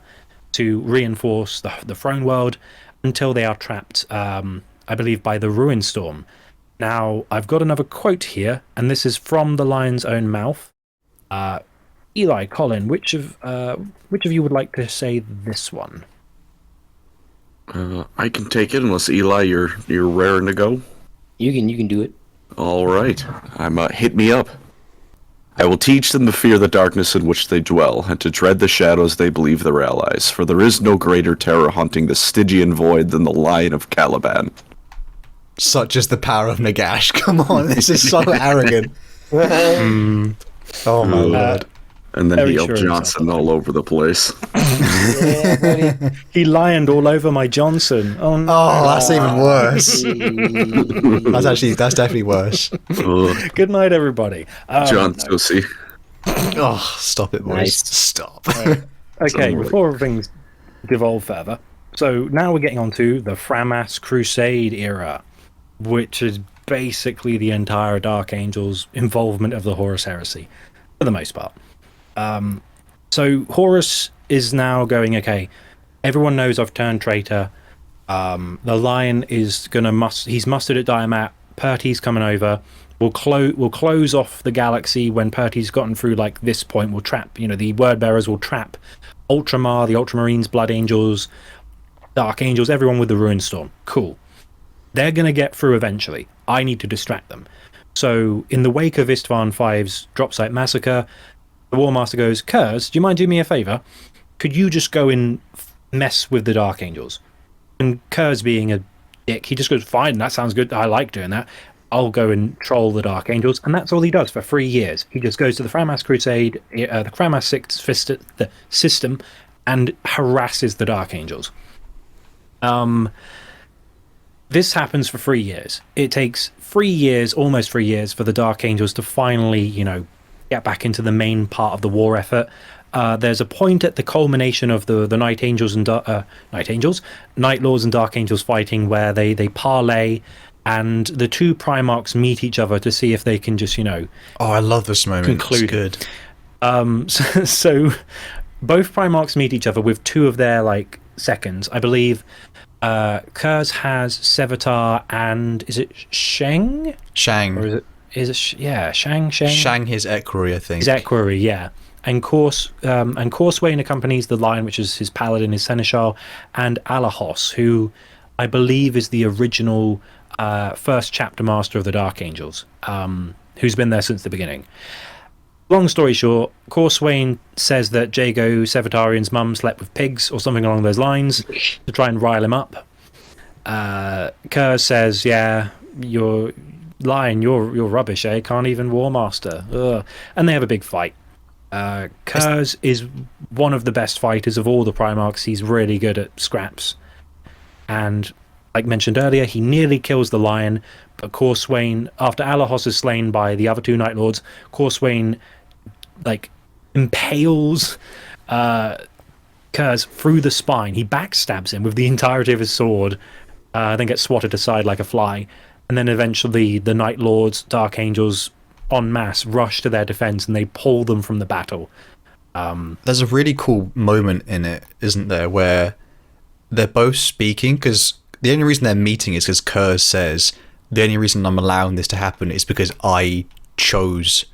to reinforce the Throne World until they are trapped, I believe, by the Ruin Storm. Now, I've got another quote here, and this is from the Lion's own mouth. Eli, Colin, which of you would like to say this one? I can take it unless Eli, you're raring to go. You can do it. All right, hit me up. I will teach them to fear the darkness in which they dwell, and to dread the shadows they believe their allies. For there is no greater terror haunting the Stygian void than the Lion of Caliban. Such is the power of Nagash. Come on, this is so arrogant. Oh my lord. And then he yelled Jonson all over the place. Yeah, buddy. He lioned all over my Jonson. Oh, no. Oh, that's even worse. That's definitely worse. Good night, everybody. John Susie. Oh, stop it, boys. Nice. Stop. Okay, before things devolve further, so now we're getting on to the Framas Crusade era, which is basically the entire Dark Angels' involvement of the Horus heresy, for the most part. So Horus is now going, okay, everyone knows I've turned traitor. The Lion is he's mustered at Diamat. Perty's coming over. We'll close off the galaxy when Perty's gotten through like this point. We'll trap, the Word Bearers will trap Ultramar, the Ultramarines, Blood Angels, Dark Angels, everyone with the Ruin Storm. Cool. They're going to get through eventually. I need to distract them. So in the wake of Istvan 5's drop site massacre, the War Master goes, Kurz, do you mind doing me a favor? Could you just go and mess with the Dark Angels? And Kurz, being a dick, he just goes, fine, that sounds good. I like doing that. I'll go and troll the Dark Angels. And that's all he does for 3 years. He just goes to the Framas Crusade, the Framas system, and harasses the Dark Angels. This happens for 3 years. It takes 3 years, almost 3 years, for the Dark Angels to finally, get back into the main part of the war effort. There's a point at the culmination of the Night Angels and Night Lords and Dark Angels fighting where they parlay, and the two Primarchs meet each other to see if they can just, Oh, I love this moment. Conclude. It's good. So both Primarchs meet each other with 2 of their seconds. I believe Kurz has Sevatar and is it Shang? Shang. Or is it Shang? Shang, his equerry, I think. His equerry, yeah. And Corswain accompanies the Lion, which is his paladin, his seneschal, and Alahos, who I believe is the original first chapter master of the Dark Angels, who's been there since the beginning. Long story short, Corswain says that Jago Sevatarian's mum slept with pigs or something along those lines to try and rile him up. Kurz says, yeah, you're Lion, you're rubbish, eh? Can't even War Master. Ugh. And they have a big fight. Kurz is one of the best fighters of all the Primarchs. He's really good at scraps. And like mentioned earlier, he nearly kills the Lion, but Corswain, after Alahos is slain by the other 2 Night Lords, Corswain impales Curse through the spine. He backstabs him with the entirety of his sword, then gets swatted aside like a fly. And then eventually the Night Lords, Dark Angels, en masse rush to their defense and they pull them from the battle. There's a really cool moment in it, isn't there, where they're both speaking, because the only reason they're meeting is because Kurz says, the only reason I'm allowing this to happen is because I chose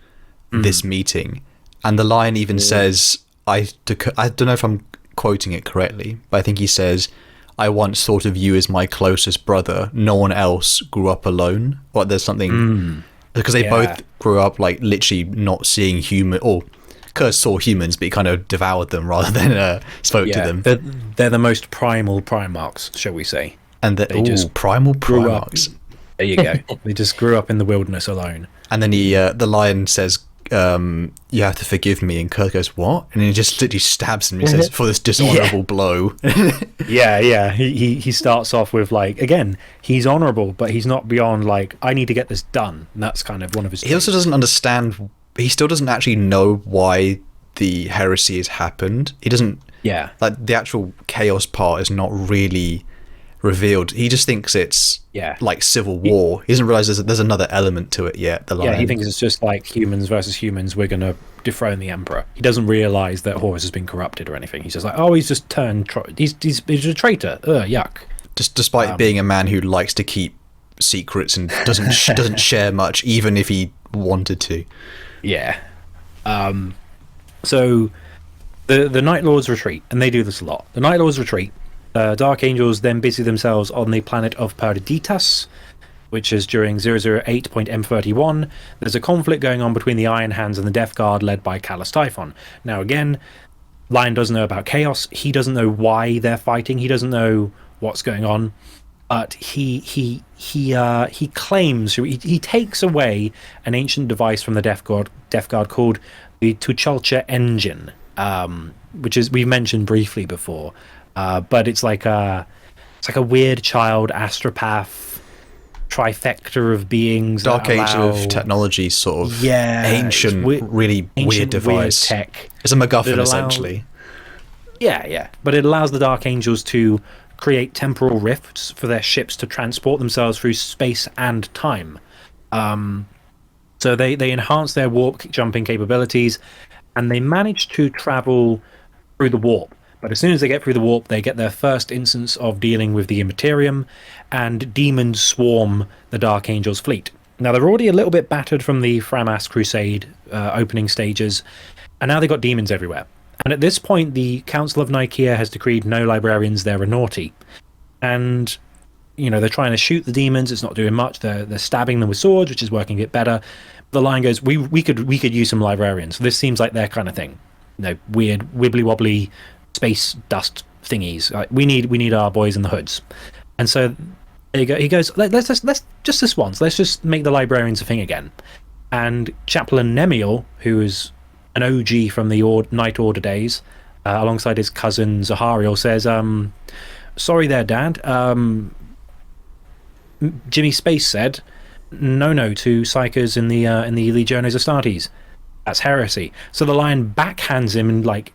this meeting. And the Lion even says, I don't know if I'm quoting it correctly, but I think he says, I once thought of you as my closest brother. No one else grew up alone. Or there's something... Because they both grew up, like, literally not seeing human... Or Kurz saw humans, but he kind of devoured them rather than spoke to them. They're the most primal Primarchs, shall we say. And they just primal grew up. Primarchs. There you go. They just grew up in the wilderness alone. And then the Lion says, you have to forgive me, and Kurt goes, what? And then he just literally stabs him. He says, for this dishonorable blow. Yeah. He starts off with, like, again, he's honorable, but he's not beyond, like, I need to get this done. And that's kind of one of his He also doesn't understand, he still doesn't actually know why the heresy has happened. He doesn't, like, the actual chaos part is not really revealed. He just thinks it's like civil war. He doesn't realize there's another element to it yet. He thinks it's just like humans versus humans. We're gonna dethrone the emperor. He doesn't realize that Horus has been corrupted or anything. He's just like, oh, he's just turned. He's a traitor. Yuck. Just despite being a man who likes to keep secrets and doesn't share much, even if he wanted to. Yeah. So the Night Lords retreat, and they do this a lot. The Night Lords retreat. Dark Angels then busy themselves on the planet of Perditas, which is during 008.M31. There's a conflict going on between the Iron Hands and the Death Guard led by Callus Typhon. Now again, Lion doesn't know about chaos. He doesn't know why they're fighting. He doesn't know what's going on. But he claims, he takes away an ancient device from the Death Guard called the Tuchalcha Engine, which is we've mentioned briefly before. But it's like a weird child astropath trifecta of beings. Dark Age of technology, sort of ancient, really weird device. Weird tech. It's a MacGuffin, essentially. Yeah. But it allows the Dark Angels to create temporal rifts for their ships to transport themselves through space and time. So they enhance their warp jumping capabilities, and they manage to travel through the warp. But as soon as they get through the warp, they get their first instance of dealing with the Immaterium, and demons swarm the Dark Angels fleet. Now, they're already a little bit battered from the Framas Crusade opening stages, and now they've got demons everywhere. And at this point, the Council of Nicaea has decreed no librarians, they're a naughty. And, they're trying to shoot the demons, it's not doing much, they're stabbing them with swords, which is working a bit better. The Lion goes, we could use some librarians. This seems like their kind of thing. Weird, wibbly-wobbly space dust thingies. We need our boys in the hoods. And so there you go. He goes, let's just this once. Let's just make the librarians a thing again. And Chaplain Nemiel, who is an OG from the Night Order days, alongside his cousin Zahariel, says, "Sorry there, Dad. Jimmy Space said no to psychers in the Legiones Astartes. That's heresy." So the Lion backhands him and, like,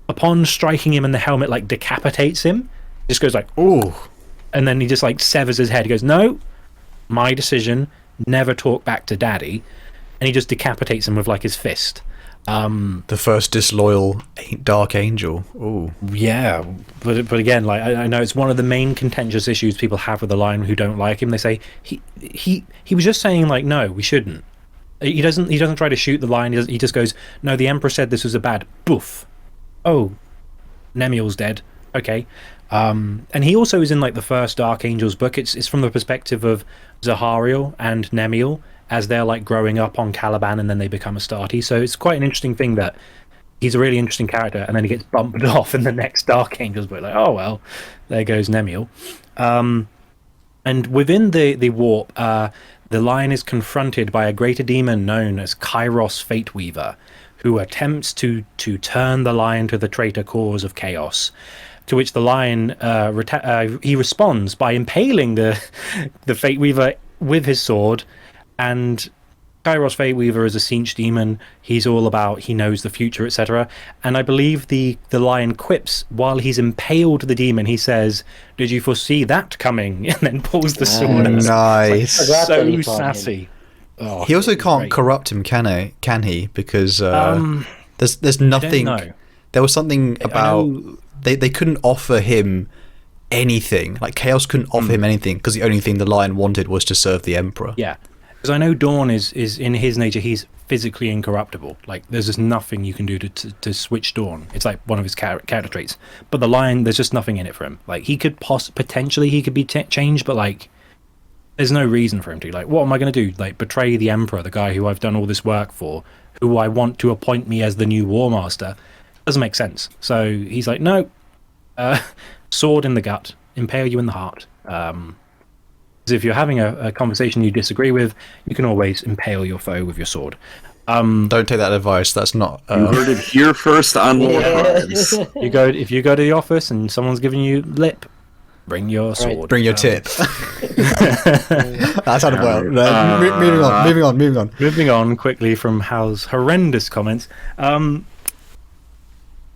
upon striking him in the helmet, like, decapitates him. Just goes like, "Ooh," and then he just, like, severs his head. He goes, "No, my decision. Never talk back to Daddy," and he just decapitates him with, like, his fist. The first disloyal Dark Angel. Ooh. Yeah, but again, like, I know it's one of the main contentious issues people have with the Lion who don't like him. They say he was just saying, like, no, we shouldn't. He doesn't try to shoot the Lion. He just goes, "No, the Emperor said this was a bad boof." Oh, Nemiel's dead. Okay. And he also is in, like, the first Dark Angels book. It's from the perspective of Zahariel and Nemiel as they're, like, growing up on Caliban and then they become Astartes. So it's quite an interesting thing that he's a really interesting character and then he gets bumped off in the next Dark Angels book. Like, oh, well, there goes Nemiel. And within the warp, the Lion is confronted by a greater demon known as Kairos Fate Weaver, who attempts to turn the Lion to the traitor cause of chaos. To which the Lion he responds by impaling the Fate Weaver with his sword, and Kairos Fateweaver is a Siege demon. He's all about, he knows the future, etc. And I believe the lion quips while he's impaled the demon. He says, "Did you foresee that coming?" And then pulls the sword. Nice. Forgot that he So called him. sassy. Oh, He also can't great. corrupt him, can he? Can he? Because there's nothing. know. There was something about know- they couldn't offer him anything. Like Chaos couldn't offer him anything because the only thing the lion wanted was to serve the Emperor. Yeah, because I know Dawn is in his nature. He's physically incorruptible. Like there's just nothing you can do to switch Dawn. It's like one of his character traits. But the lion, there's just nothing in it for him. Like he could potentially he could be changed, but like there's no reason for him to. Like what am I going to do? Like betray the Emperor, the guy who I've done all this work for, who I want to appoint me as the new War Master? Doesn't make sense. So he's like, no, sword in the gut, impale you in the heart. If you're having a conversation you disagree with, you can always impale your foe with your sword. Don't take that advice. That's not. You heard it here first on Lorecrimes. If you go to the office and someone's giving you lip, bring your sword. Bring your tip. That sounded well. Moving on. Moving on quickly from Hal's horrendous comments.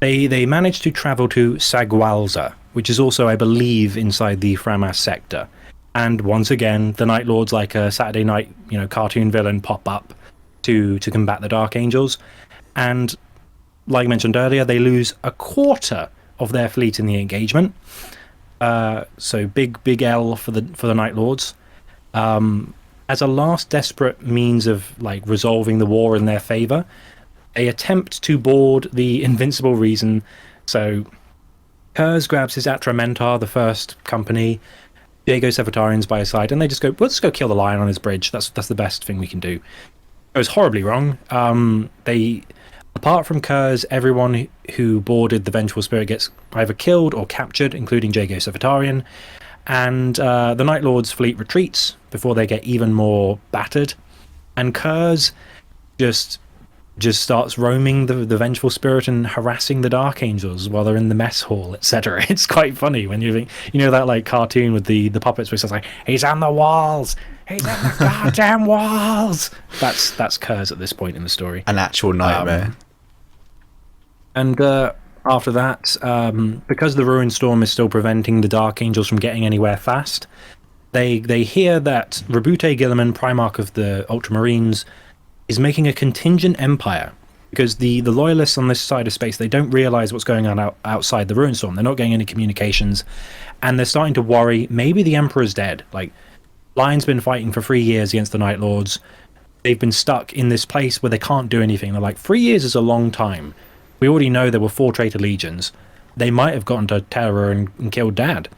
They managed to travel to Sagwalza, which is also, I believe, inside the Framas sector. And once again, the Night Lords, like a Saturday night, cartoon villain, pop up to combat the Dark Angels. And like I mentioned earlier, they lose a quarter of their fleet in the engagement. So big L for the Night Lords. As a last desperate means of like resolving the war in their favor, they attempt to board the Invincible Reason. So Kurz grabs his Atramentar, the first company. Diego Sevatarian's by his side, and they just go, let's go kill the lion on his bridge. That's the best thing we can do. It goes horribly wrong. Apart from Kurz, everyone who boarded the Vengeful Spirit gets either killed or captured, including Diego Sevatarian. And the Night Lord's fleet retreats before they get even more battered. And Kurz just starts roaming the Vengeful Spirit and harassing the Dark Angels while they're in the mess hall, etc. It's quite funny when you think, that like cartoon with the puppets where it's like, he's on the walls, he's on the goddamn walls. That's Kurz at this point in the story. An actual nightmare. And after that, because the Ruin Storm is still preventing the Dark Angels from getting anywhere fast, they hear that Rabute Gilliman, Primarch of the Ultramarines, is making a contingent empire, because the loyalists on this side of space, they don't realize what's going on outside the Ruin Storm. They're not getting any communications, and they're starting to worry maybe the Emperor's dead. Like, Lion's been fighting for 3 years against the Night Lords. They've been stuck in this place where they can't do anything. They're like, 3 years is a long time. We already know there were 4 traitor legions. They might have gotten to Terror and killed Dad.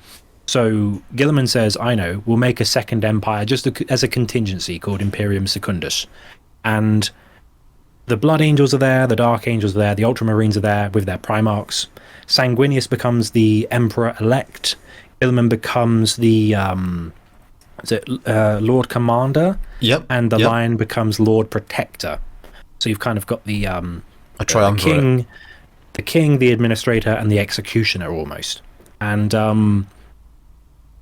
So Gilliman says, I know, we'll make a second empire just as a contingency called Imperium Secundus. And the Blood Angels are there, the Dark Angels are there, the Ultramarines are there with their Primarchs. Sanguinius becomes the Emperor-elect. Gilliman becomes the Lord Commander. Yep. And the Lion becomes Lord Protector. So you've kind of got the triumvirate. the king, the administrator, and the executioner almost. And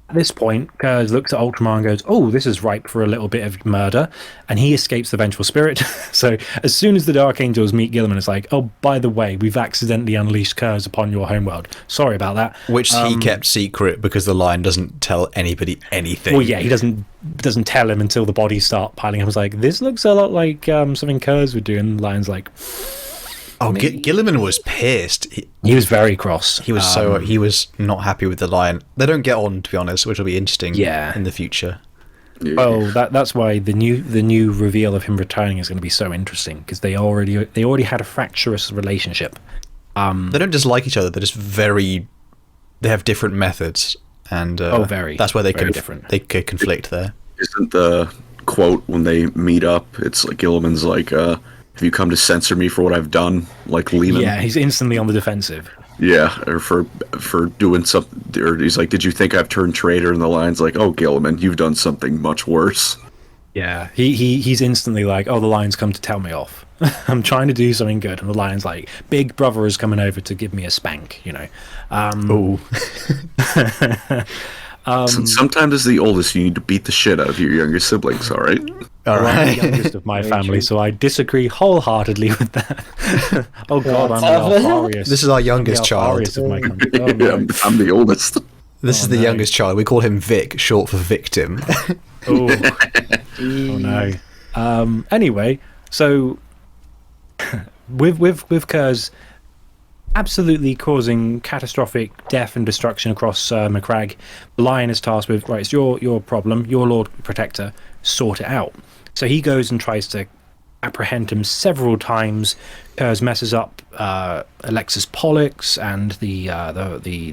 at this point, Kurz looks at Ultramar and goes, oh, this is ripe for a little bit of murder. And he escapes the Vengeful Spirit. So as soon as the Dark Angels meet Gilliman, it's like, oh, by the way, we've accidentally unleashed Kurz upon your homeworld. Sorry about that. Which he kept secret because the Lion doesn't tell anybody anything. Well, yeah, he doesn't tell him until the bodies start piling up. I was like, this looks a lot like something Kurz would do. And the Lion's like... Oh, Gilliman was pissed. He was very cross. He was he was not happy with the Lion. They don't get on, to be honest, which will be interesting in the future. Oh, that's why the new reveal of him returning is going to be so interesting, because they already had a fractious relationship. They don't dislike each other. They're just they have different methods, and that's where they conflict there. Isn't the quote when they meet up? It's like Gilliman's like, have you come to censor me for what I've done? Like Lehman. Yeah, he's instantly on the defensive. Yeah, or for doing something. Or he's like, did you think I've turned traitor? And the Lion's like, oh, Gilliman, you've done something much worse. Yeah, he's instantly like, oh, the Lion's come to tell me off. I'm trying to do something good. And the Lion's like, big brother is coming over to give me a spank, Sometimes as the oldest, you need to beat the shit out of your younger siblings, all right? All I'm right. the youngest of my Very family, true. so I disagree wholeheartedly with that. Oh God, I'm tough. the Alfarius. This is our I'm the youngest child. Alfarius of my country. Oh, Yeah, no. I'm the oldest. This is the no. youngest child. We call him Vic, short for victim. Oh, oh no. Anyway, so with Kurz absolutely causing catastrophic death and destruction across Macragge, the Lion is tasked with, right, it's your problem, your Lord Protector, sort it out. So he goes and tries to apprehend him several times. Kurz messes up Alexis Pollux and the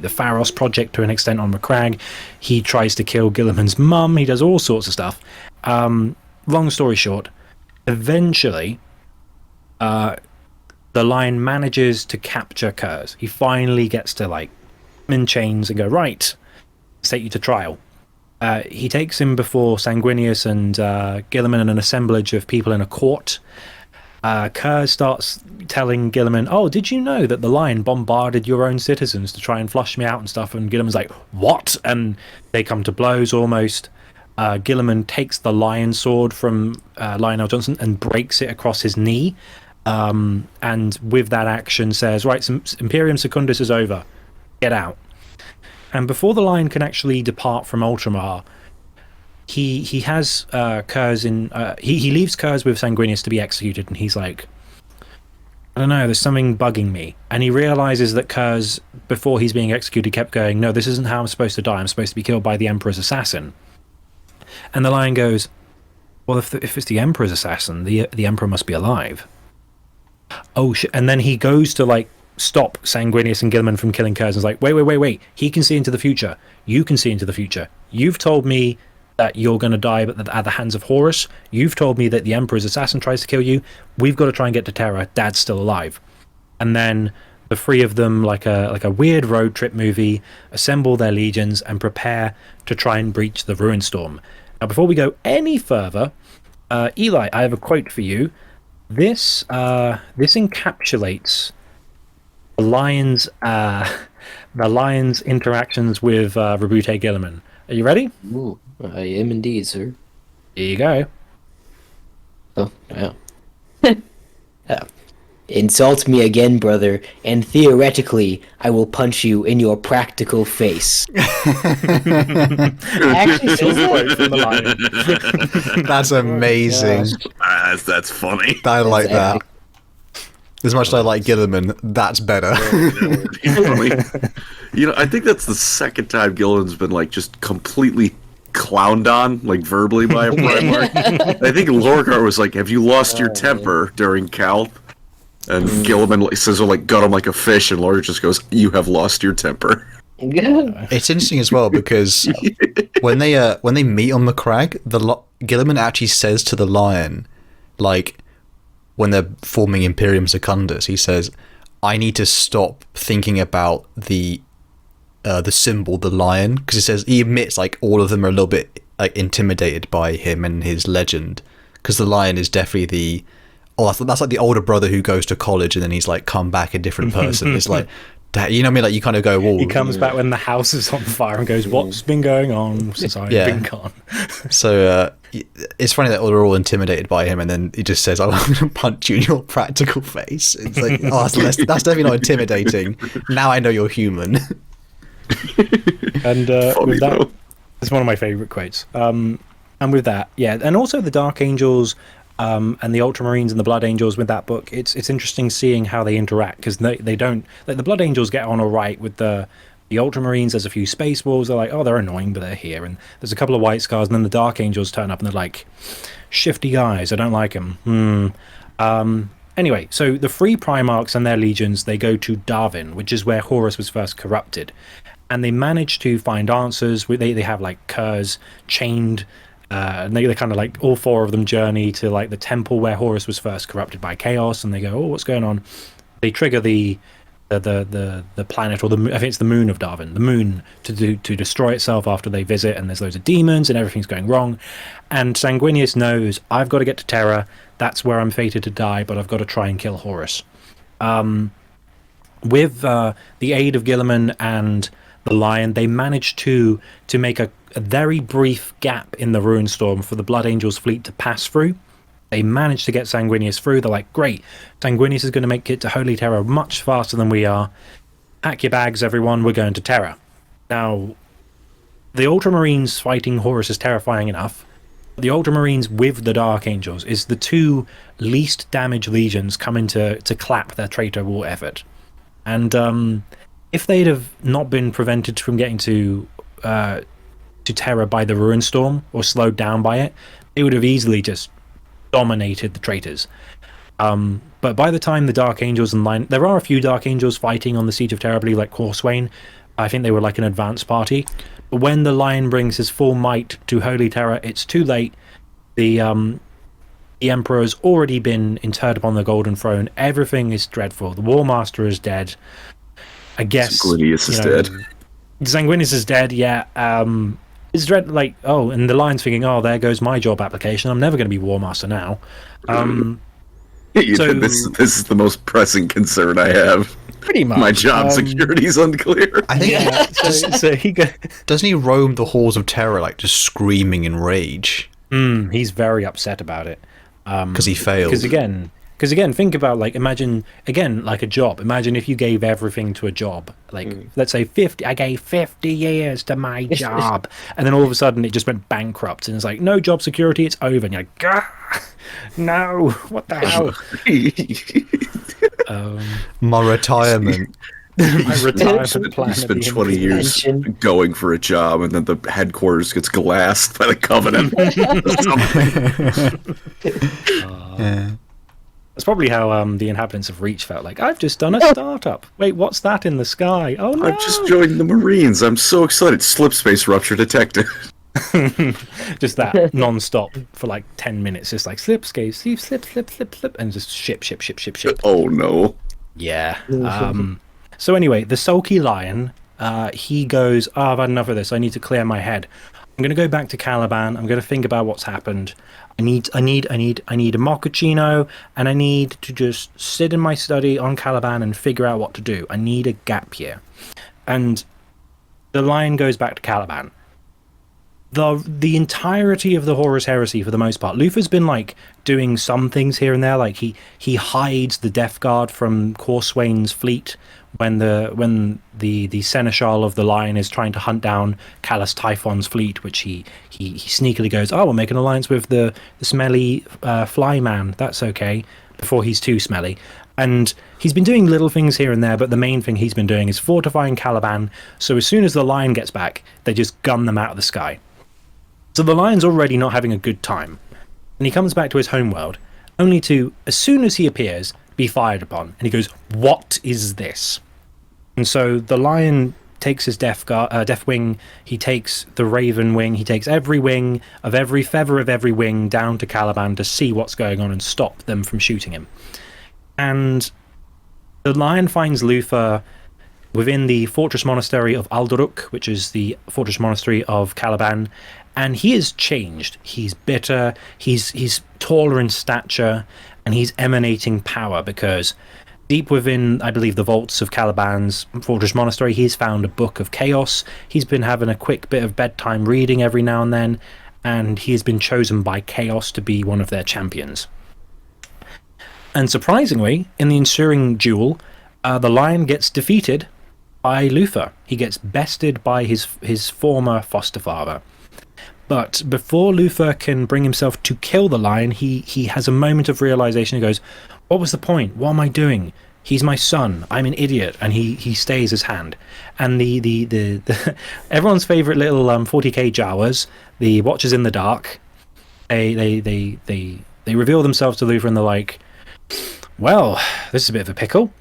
Pharos project to an extent on Macragge. He tries to kill Gilliman's mum. He does all sorts of stuff. Long story short, eventually the Lion manages to capture Kurz. He finally gets to like him in chains and go, right, let's take you to trial. He takes him before Sanguinius and Gilliman and an assemblage of people in a court. Kurz starts telling Gilliman, oh, did you know that the Lion bombarded your own citizens to try and flush me out and stuff? And Gilliman's like, what? And they come to blows almost. Gilliman takes the Lion sword from Lionel Jonson and breaks it across his knee. And with that action says, right, Imperium Secundus is over. Get out. And before the Lion can actually depart from Ultramar, he has Kurz in... he leaves Kurz with Sanguinius to be executed, and he's like, I don't know, there's something bugging me. And he realizes that Kurz, before he's being executed, kept going, no, this isn't how I'm supposed to die. I'm supposed to be killed by the Emperor's assassin. And the Lion goes, well, if it's the Emperor's assassin, the Emperor must be alive. Oh, shit. And then he goes to, like, stop Sanguinius and Gilliman from killing Kurz. And is like, wait. He can see into the future. You can see into the future. You've told me that you're going to die at the hands of Horus. You've told me that the Emperor's assassin tries to kill you. We've got to try and get to Terra. Dad's still alive. And then the three of them, like a weird road trip movie, assemble their legions and prepare to try and breach the Ruin Storm. Now, before we go any further, Eli, I have a quote for you. This encapsulates the Lion's interactions with Rabute Gilliman. Are you ready? Ooh, I am indeed, sir. Here you go. Oh, yeah. Insult me again, brother, and theoretically, I will punch you in your practical face. Actually, says Quote that? from the Lion. That's amazing. That's funny. I like that. epic. As much as I like Gilliman, that's better. Funny. You know, I think that's the second time Gillen's been like just completely clowned on, like verbally by a Primarch. I think Lorecrimes was like, "Have you lost your temper?" during Calp, and Gilliman says, "Like gut him like a fish," and Lorecrimes just goes, "You have lost your temper." It's interesting as well because when they meet on Macragge, Gilliman actually says to the Lion, like, when they're forming Imperium Secundus, he says, I need to stop thinking about the symbol, the lion, because he admits like all of them are a little bit like intimidated by him and his legend, because the Lion is definitely that's like the older brother who goes to college and then he's like come back a different person. It's like, you know what I mean? Like you kind of go, whoa. He comes back when the house is on fire and goes, what's been going on since I've been gone? So it's funny that they're all intimidated by him, and then he just says, I'm going to punch you in your practical face. It's like, oh, that's definitely not intimidating. Now I know you're human. And Funny, with that, though. it's one of my favourite quotes. And with that, yeah, and also the Dark Angels and the Ultramarines and the Blood Angels with that book, it's interesting seeing how they interact, because they don't, like, the Blood Angels get on all right with the Ultramarines. There's a few space wolves. They're like, oh, they're annoying, but they're here. And there's a couple of White Scars, and then the Dark Angels turn up and they're like, shifty guys, I don't like them. Anyway, so the three Primarchs and their legions, they go to Darwin, which is where Horus was first corrupted. And they manage to find answers. They have like Kurz chained, and they kind of like, all four of them journey to like the temple where Horus was first corrupted by chaos, and they go, oh, what's going on? They trigger the planet, or the I think it's the moon of Darwin, the moon, to destroy itself after they visit, and there's loads of demons and everything's going wrong. And Sanguinius knows, I've got to get to Terra. That's where I'm fated to die, but I've got to try and kill Horus. With the aid of Gilliman and the Lion, they managed to make very brief gap in the Ruin Storm for the Blood Angels fleet to pass through. They managed to get Sanguinius through. They're like, great, Sanguinius is going to make it to Holy Terror much faster than we are. Pack your bags, everyone, we're going to Terra. Now, the Ultramarines fighting Horus is terrifying enough. The Ultramarines with the Dark Angels is the two least damaged legions coming to clap their traitor war effort. And if they'd have not been prevented from getting to Terra by the Ruin Storm, or slowed down by it, they would have easily just dominated the traitors. But by the time the Dark Angels and line, there are a few Dark Angels fighting on the Siege of Terra, I believe, like Corswain. I think they were like an advance party. But when the Lion brings his full might to Holy Terror, it's too late. The Emperor's already been interred upon the Golden Throne. Everything is dreadful. The War Master is dead. I guess Sanguinius is dead. Sanguinius is dead. Yeah. It's dread. Like, oh, and the Lion's thinking, oh, there goes my job application. I'm never going to be War Master now. So, this is the most pressing concern I have. Pretty much. My job security is unclear. I think So he doesn't he roam the halls of terror like just screaming in rage he's very upset about it because he failed. Because again, think about, like, imagine again, like a job. Imagine if you gave everything to a job. Like, let's say 50. I gave 50 years to my job, and then all of a sudden it just went bankrupt, and it's like no job security. It's over, and you're like, Gah! No, what the hell? My retirement. My retirement plan. You spend 20 years going for a job, and then the headquarters gets glassed by the Covenant. That's probably how the inhabitants of Reach felt. Like, I've just done a startup. Wait, what's that in the sky? Oh no! I've just joined the Marines. I'm so excited. Slip space rupture detected. Just that non-stop for like 10 minutes. Just like slip, and just ship. Oh no! Yeah. So anyway, the sulky Lion, he goes, I've had enough of this. I need to clear my head. I'm going to go back to Caliban. I'm going to think about what's happened. I need a mochaccino, and I need to just sit in my study on Caliban and figure out what to do. I need a gap year. And the Lion goes back to Caliban. The entirety of the Horus Heresy, for the most part, Luther's been like doing some things here and there. Like he hides the Death Guard from Corswain's fleet when the Seneschal of the Lion is trying to hunt down Callus Typhon's fleet, which he sneakily goes, oh, we'll make an alliance with the smelly fly man. That's okay, before he's too smelly. And he's been doing little things here and there, but the main thing he's been doing is fortifying Caliban, so as soon as the Lion gets back, they just gun them out of the sky. So the Lion's already not having a good time, and he comes back to his homeworld, only to, as soon as he appears, be fired upon. And he goes, what is this? And so the Lion takes his Death Wing, he takes the Raven Wing, he takes every wing of every feather of every wing down to Caliban to see what's going on and stop them from shooting him. And the Lion finds Luther within the Fortress Monastery of Aldoruk, which is the Fortress Monastery of Caliban, and he is changed. He's bitter, he's taller in stature, and he's emanating power, because deep within, I believe, the vaults of Caliban's Fortress Monastery, he's found a book of chaos. He's been having a quick bit of bedtime reading every now and then, and he has been chosen by Chaos to be one of their champions. And surprisingly, in the ensuing duel, the Lion gets defeated by Luther. He gets bested by his former foster father. But before Luther can bring himself to kill the Lion, he has a moment of realization. He goes, what was the point? What am I doing? He's my son. I'm an idiot. And he stays his hand. And the everyone's favorite little 40k Jawas, the Watchers in the Dark, they reveal themselves to Luther, and they're like, well, this is a bit of a pickle.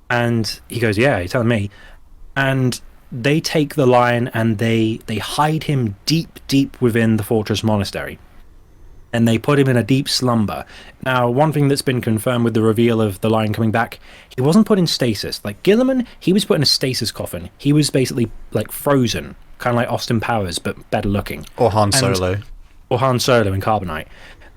And he goes, yeah, you're telling me. And they take the Lion and they hide him deep within the Fortress Monastery. And they put him in a deep slumber. Now, one thing that's been confirmed with the reveal of the Lion coming back, he wasn't put in stasis. Like Gilliman, he was put in a stasis coffin. He was basically like frozen, kind of like Austin Powers, but better looking. Or Han Solo. Or Han Solo in Carbonite.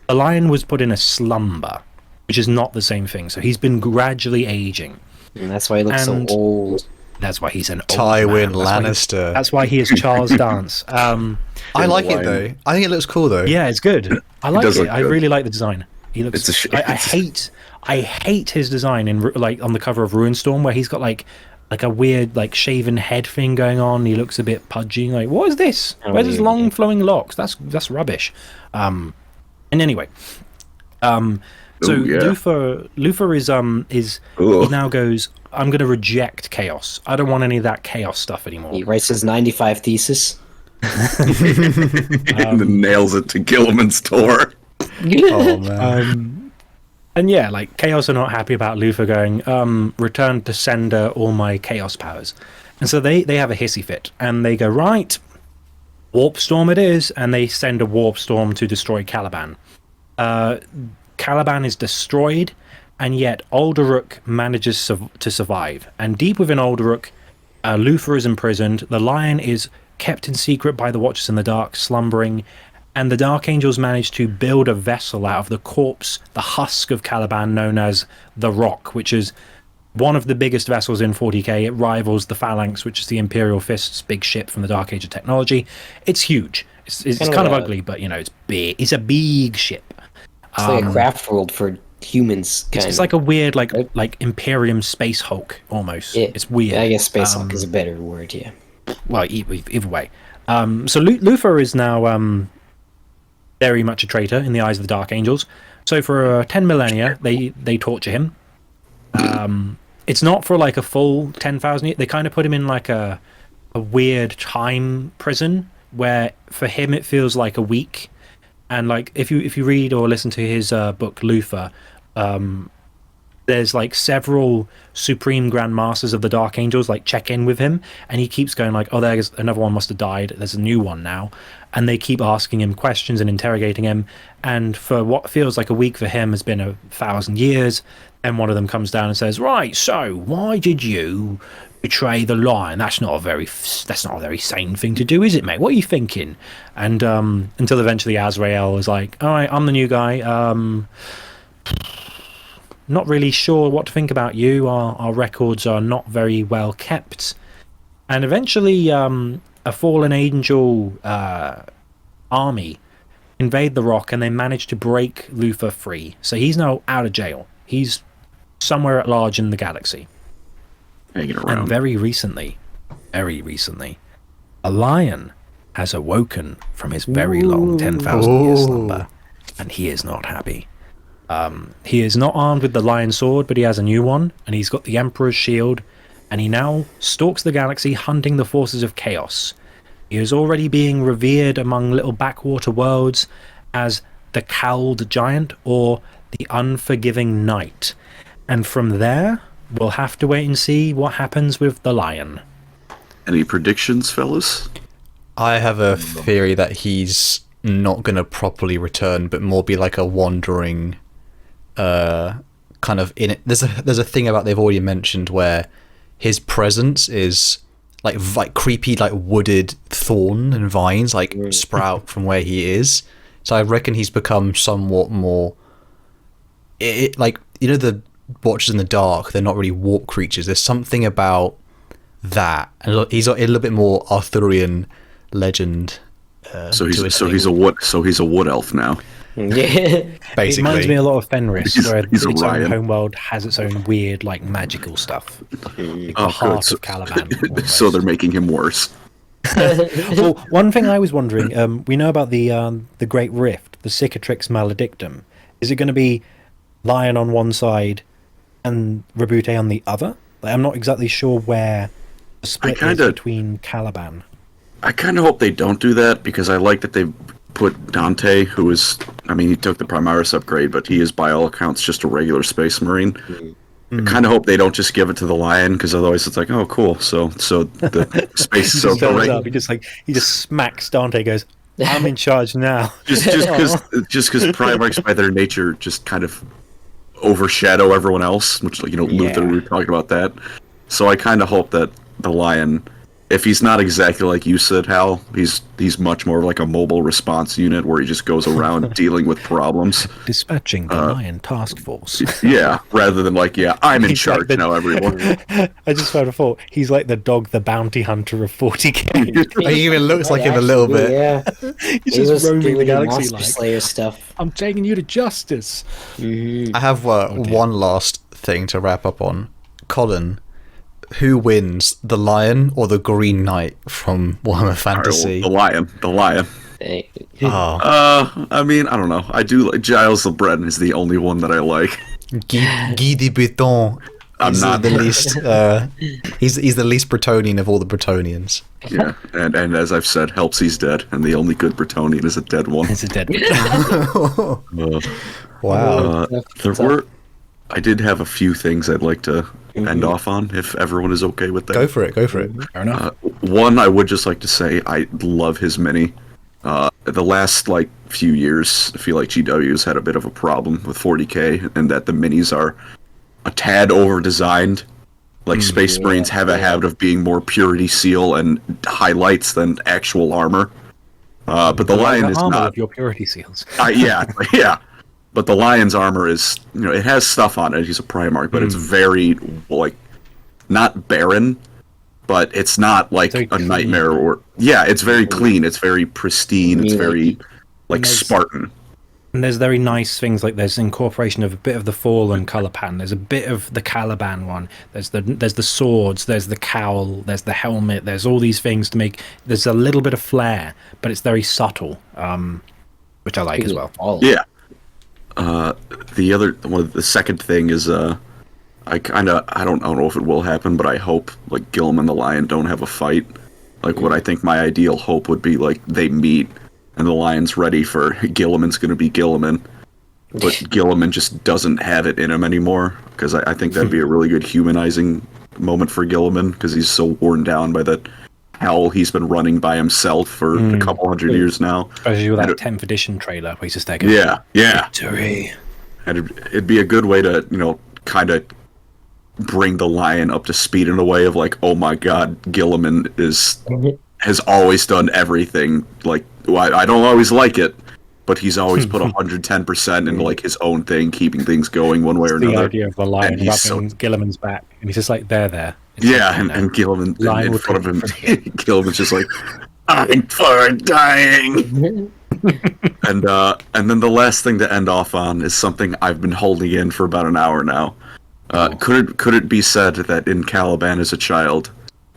The Lion was put in a slumber, which is not the same thing. So he's been gradually aging. And that's why he looks so old. That's why he's an old Tywin man. Lannister. That's why he is Charles Dance. I like it though. I think it looks cool though. Yeah, it's good. I like does it. look I good. really like the design. He looks. I hate his design in like on the cover of Ruinstorm, where he's got like a weird like shaven head thing going on. He looks a bit pudgy. Like, what is this? Where's his long flowing locks? That's rubbish. And anyway, so Ooh, yeah. Luther is he now goes, I'm going to reject chaos. I don't want any of that chaos stuff anymore. He writes his 95 thesis. And then nails it to Gilliman's door. Oh man. And yeah, like Chaos are not happy about Luther going, return to sender all my Chaos powers. And so they have a hissy fit and they go, right, Warp Storm it is, and they send a Warp Storm to destroy Caliban. Caliban is destroyed, and yet Alderuk manages to survive. And deep within Alderuk, Luther is imprisoned, the Lion is kept in secret by the Watchers in the Dark, slumbering, and the Dark Angels manage to build a vessel out of the corpse, the husk of Caliban, known as the Rock, which is one of the biggest vessels in 40k. It rivals the Phalanx, which is the Imperial Fist's big ship from the Dark Age of technology. It's huge. It's kind of ugly, but it's big. It's a big ship. It's like a craft world for humans. It's like a weird, like Imperium Space Hulk almost. It's weird. I guess Space Hulk is a better word. Yeah. Well, either way. So Luther is now very much a traitor in the eyes of the Dark Angels. So for 10 millennia, they torture him. It's not for like a full 10,000 years. They kind of put him in like a weird time prison where for him it feels like a week. And like if you read or listen to his book Luther, there's like several Supreme Grand Masters of the Dark Angels like check in with him, and he keeps going like, oh, there's another one must have died. There's a new one now, and they keep asking him questions and interrogating him. And for what feels like a week for him has been 1,000 years. And one of them comes down and says, right, so why did you betray the Lion? That's not a very sane thing to do, is it, mate? What are you thinking? And until eventually Azrael is like, all right, I'm the new guy. Not really sure what to think about you. Our records are not very well kept. And eventually a fallen angel army invade the Rock, and they manage to break Luther free. So he's now out of jail. He's somewhere at large in the galaxy. Hanging around. And very recently, a lion has awoken from his very long 10,000 year slumber, and he is not happy. He is not armed with the lion sword, but he has a new one, and he's got the Emperor's shield, and he now stalks the galaxy hunting the forces of chaos. He is already being revered among little backwater worlds as the Cowled Giant or the Unforgiving Knight. And from there, we'll have to wait and see what happens with the lion. Any predictions, fellas? I have a theory that he's not going to properly return, but more be like a wandering kind of in it. There's a thing about they've already mentioned where his presence is like creepy, like wooded thorn and vines like sprout from where he is. So I reckon he's become somewhat more like, the Watchers in the Dark, they're not really warp creatures. There's something about that, and he's a little bit more Arthurian legend. So he's a wood elf now. Yeah. Basically, It reminds me a lot of Fenris, where he's a its own Ryan. homeworld has its own weird, like, magical stuff. Like the Oh, heart good. of Caliban. So almost. they're making him worse. Well, one thing I was wondering, we know about the Great Rift, the Cicatrix Maledictum. Is it going to be Lion on one side and Rebute on the other? Like, I'm not exactly sure where the split is between Caliban. I kind of hope they don't do that, because I like that they put Dante, who is, he took the Primaris upgrade, but he is by all accounts just a regular space marine. I kind of hope they don't just give it to the Lion, because otherwise it's like, oh, cool. So the space He just turns up, he just smacks Dante, goes, I'm in charge now. just because Primarchs by their nature just kind of overshadow everyone else, which Luther, we were talking about that. So I kind of hope that the Lion if he's not exactly like you said, Hal, he's much more like a mobile response unit where he just goes around dealing with problems. Dispatching the Lion Task Force. Yeah, rather than like, I'm in He's charge like the- now, everyone. I just found a thought. He's like the dog, the bounty hunter of 40k. He even looks like him a Actually, little bit. Yeah, He's he just was roaming the doing galaxy Monster like, Slayer stuff. I'm taking you to justice. Mhm. I have one last thing to wrap up on. Colin, who wins, the lion or the Green Knight from Warhammer Fantasy? The lion. Hey. Oh, I mean, I don't know. I do like Giles the Breton is the only one that I like. Guy de Breton. I'm He's not the least. He's the least Bretonian of all the Bretonians. Yeah, and as I've said, Helpsy's dead, and the only good Bretonian is a dead one. It's a dead Wow. I did have a few things I'd like to end off on, if everyone is okay with that. Go for it. Fair enough. One, I would just like to say I love his mini. The last few years, I feel like GW's had a bit of a problem with 40k, and that the minis are a tad over designed. Like Space Marines have a habit of being more purity seal and highlights than actual armor. But the Lion is armor not. of your purity seals. Yeah. But the Lion's armor is, it has stuff on it. He's a Primarch, but it's very not barren, but it's not like Very a clean. nightmare or it's very clean. It's very pristine. It's Yeah. very there's- Spartan. And there's very nice things like there's incorporation of a bit of the fallen color pattern. There's a bit of the Caliban one. There's the swords. There's the cowl. There's the helmet. There's all these things to make. There's a little bit of flair, but it's very subtle, which I like as well. Yeah. The second thing is I don't know if it will happen, but I hope Gilliman and the Lion don't have a fight. What I think my ideal hope would be they meet and the Lion's ready for Gilliman's going to be Gilliman, but Gilliman just doesn't have it in him anymore, because I think that'd be a really good humanizing moment for Gilliman, because he's so worn down by that hell he's been running by himself for a couple hundred years now. Especially with that 10th edition trailer where he's just there going, Yeah. victory. And it'd be a good way to, kind of bring the Lion up to speed in a way of oh my god, Gilliman has always done everything. I don't always like it, but he's always put 110% into his own thing, keeping things going one way or The another. idea of the Lion And he's rubbing Gilliman's back, and he's just like, there. It's Yeah, okay now. and Gilliman Lion in would front of him, come from Gilliman's just I'm for dying. And then the last thing to end off on is something I've been holding in for about an hour now. Could it be said that in Caliban as a child,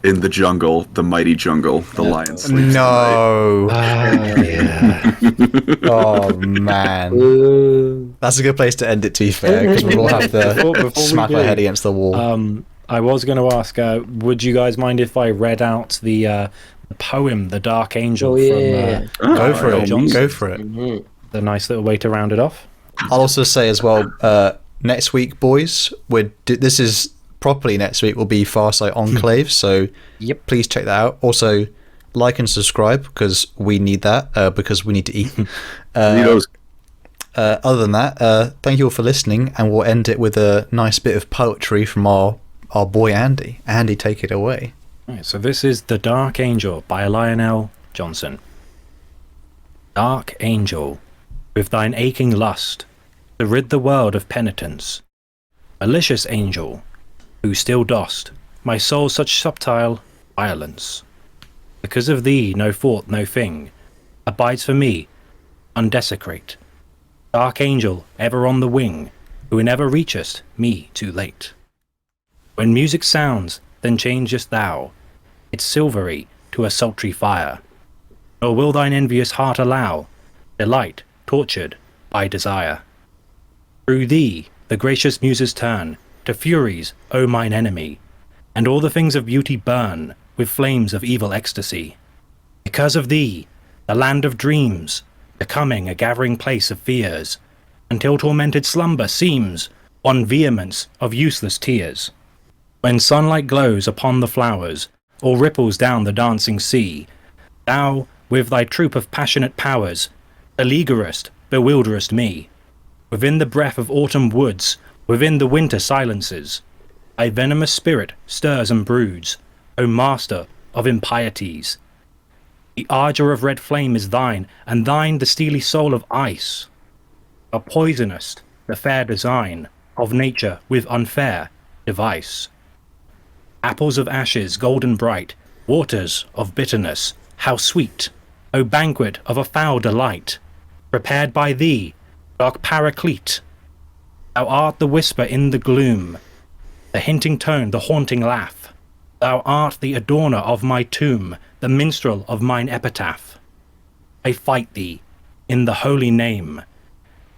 in the jungle, the mighty jungle, the lion sleeps No. yeah. Oh man. Ooh. That's a good place to end it, to be fair, because we'll all have to Before we smack our do, head against the wall. I was going to ask, would you guys mind if I read out the poem, The Dark Angel, Oh, yeah. from Go for it. Jonson? Go for it. Mhm. The nice little way to round it off. I'll also say as well, next week, boys, this is properly next week will be Farsight Enclave, so Yep. please check that out. Also, like and subscribe, because we need that, because we need to eat. Other than that, thank you all for listening, and we'll end it with a nice bit of poetry from our boy Andy. Andy, take it away. Right, so this is The Dark Angel by Lionel Jonson. Dark Angel, with thine aching lust, to rid the world of penitence. Malicious angel, who still dost my soul such subtile violence. Because of thee no thought, no thing, abides for me, undesecrate. Dark angel, ever on the wing, who never reachest me too late. When music sounds, then changest thou its silvery to a sultry fire. Nor will thine envious heart allow delight tortured by desire. Through thee the gracious muses turn to furies, O mine enemy, and all the things of beauty burn with flames of evil ecstasy. Because of thee, the land of dreams, becoming a gathering place of fears, until tormented slumber seems one vehemence of useless tears. When sunlight glows upon the flowers, or ripples down the dancing sea, thou, with thy troop of passionate powers, beleaguerest, bewilderest me. Within the breath of autumn woods, within the winter silences, thy venomous spirit stirs and broods, O master of impieties. The ardour of red flame is thine, and thine the steely soul of ice. Thou poisonest the fair design of nature with unfair device. Apples of ashes, golden bright, waters of bitterness, how sweet, O banquet of a foul delight, prepared by thee, dark Paraclete. Thou art the whisper in the gloom, the hinting tone, the haunting laugh. Thou art the adorner of my tomb, the minstrel of mine epitaph. I fight thee in the holy name,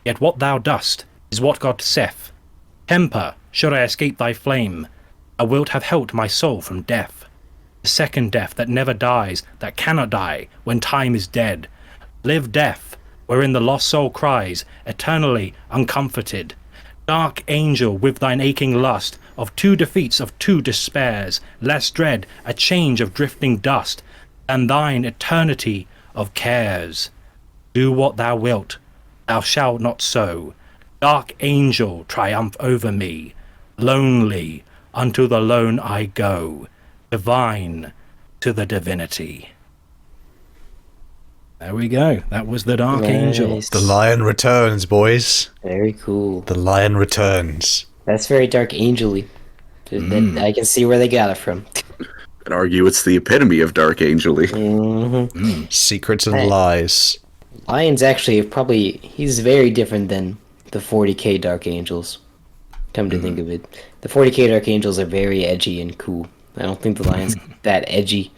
yet what thou dost is what God saith. Temper, should I escape thy flame, thou wilt have helped my soul from death. The second death that never dies, that cannot die when time is dead. Live death, wherein the lost soul cries, eternally uncomforted. Dark angel, with thine aching lust, of two defeats, of two despairs, less dread a change of drifting dust than thine eternity of cares. Do what thou wilt, thou shalt not so. Dark angel, triumph over me. Lonely, unto the lone I go. Divine, to the divinity. There we go. That was the Dark Angel. Nice. The lion returns, boys. Very cool. The lion returns. That's very Dark Angel-y. I can see where they got it from. I'd argue it's the epitome of Dark Angel-y. Secrets and Hey. lies. Lion's actually he's very different than the 40k Dark Angels. Come to think of it. The 40k Dark Angels are very edgy and cool. I don't think the Lion's that edgy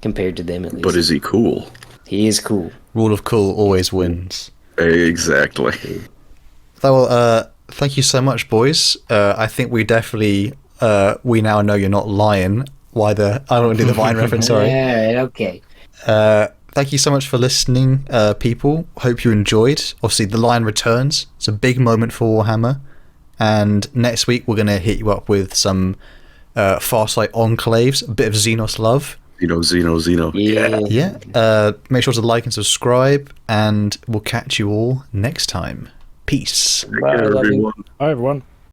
compared to them, at least. But is he cool? He is cool. Rule of cool always wins. Exactly. Well, thank you so much, boys. I think we definitely we now know you're not lion. I don't want to do the Vine reference. Sorry. Alright, okay. Thank you so much for listening, people. Hope you enjoyed. Obviously, the lion returns. It's a big moment for Warhammer. And next week, we're going to hit you up with some Farsight Enclaves, a bit of Xenos love. Xeno. Yeah. Make sure to like and subscribe, and we'll catch you all next time. Peace. Take care, Bye, love you. everyone. Hi, everyone.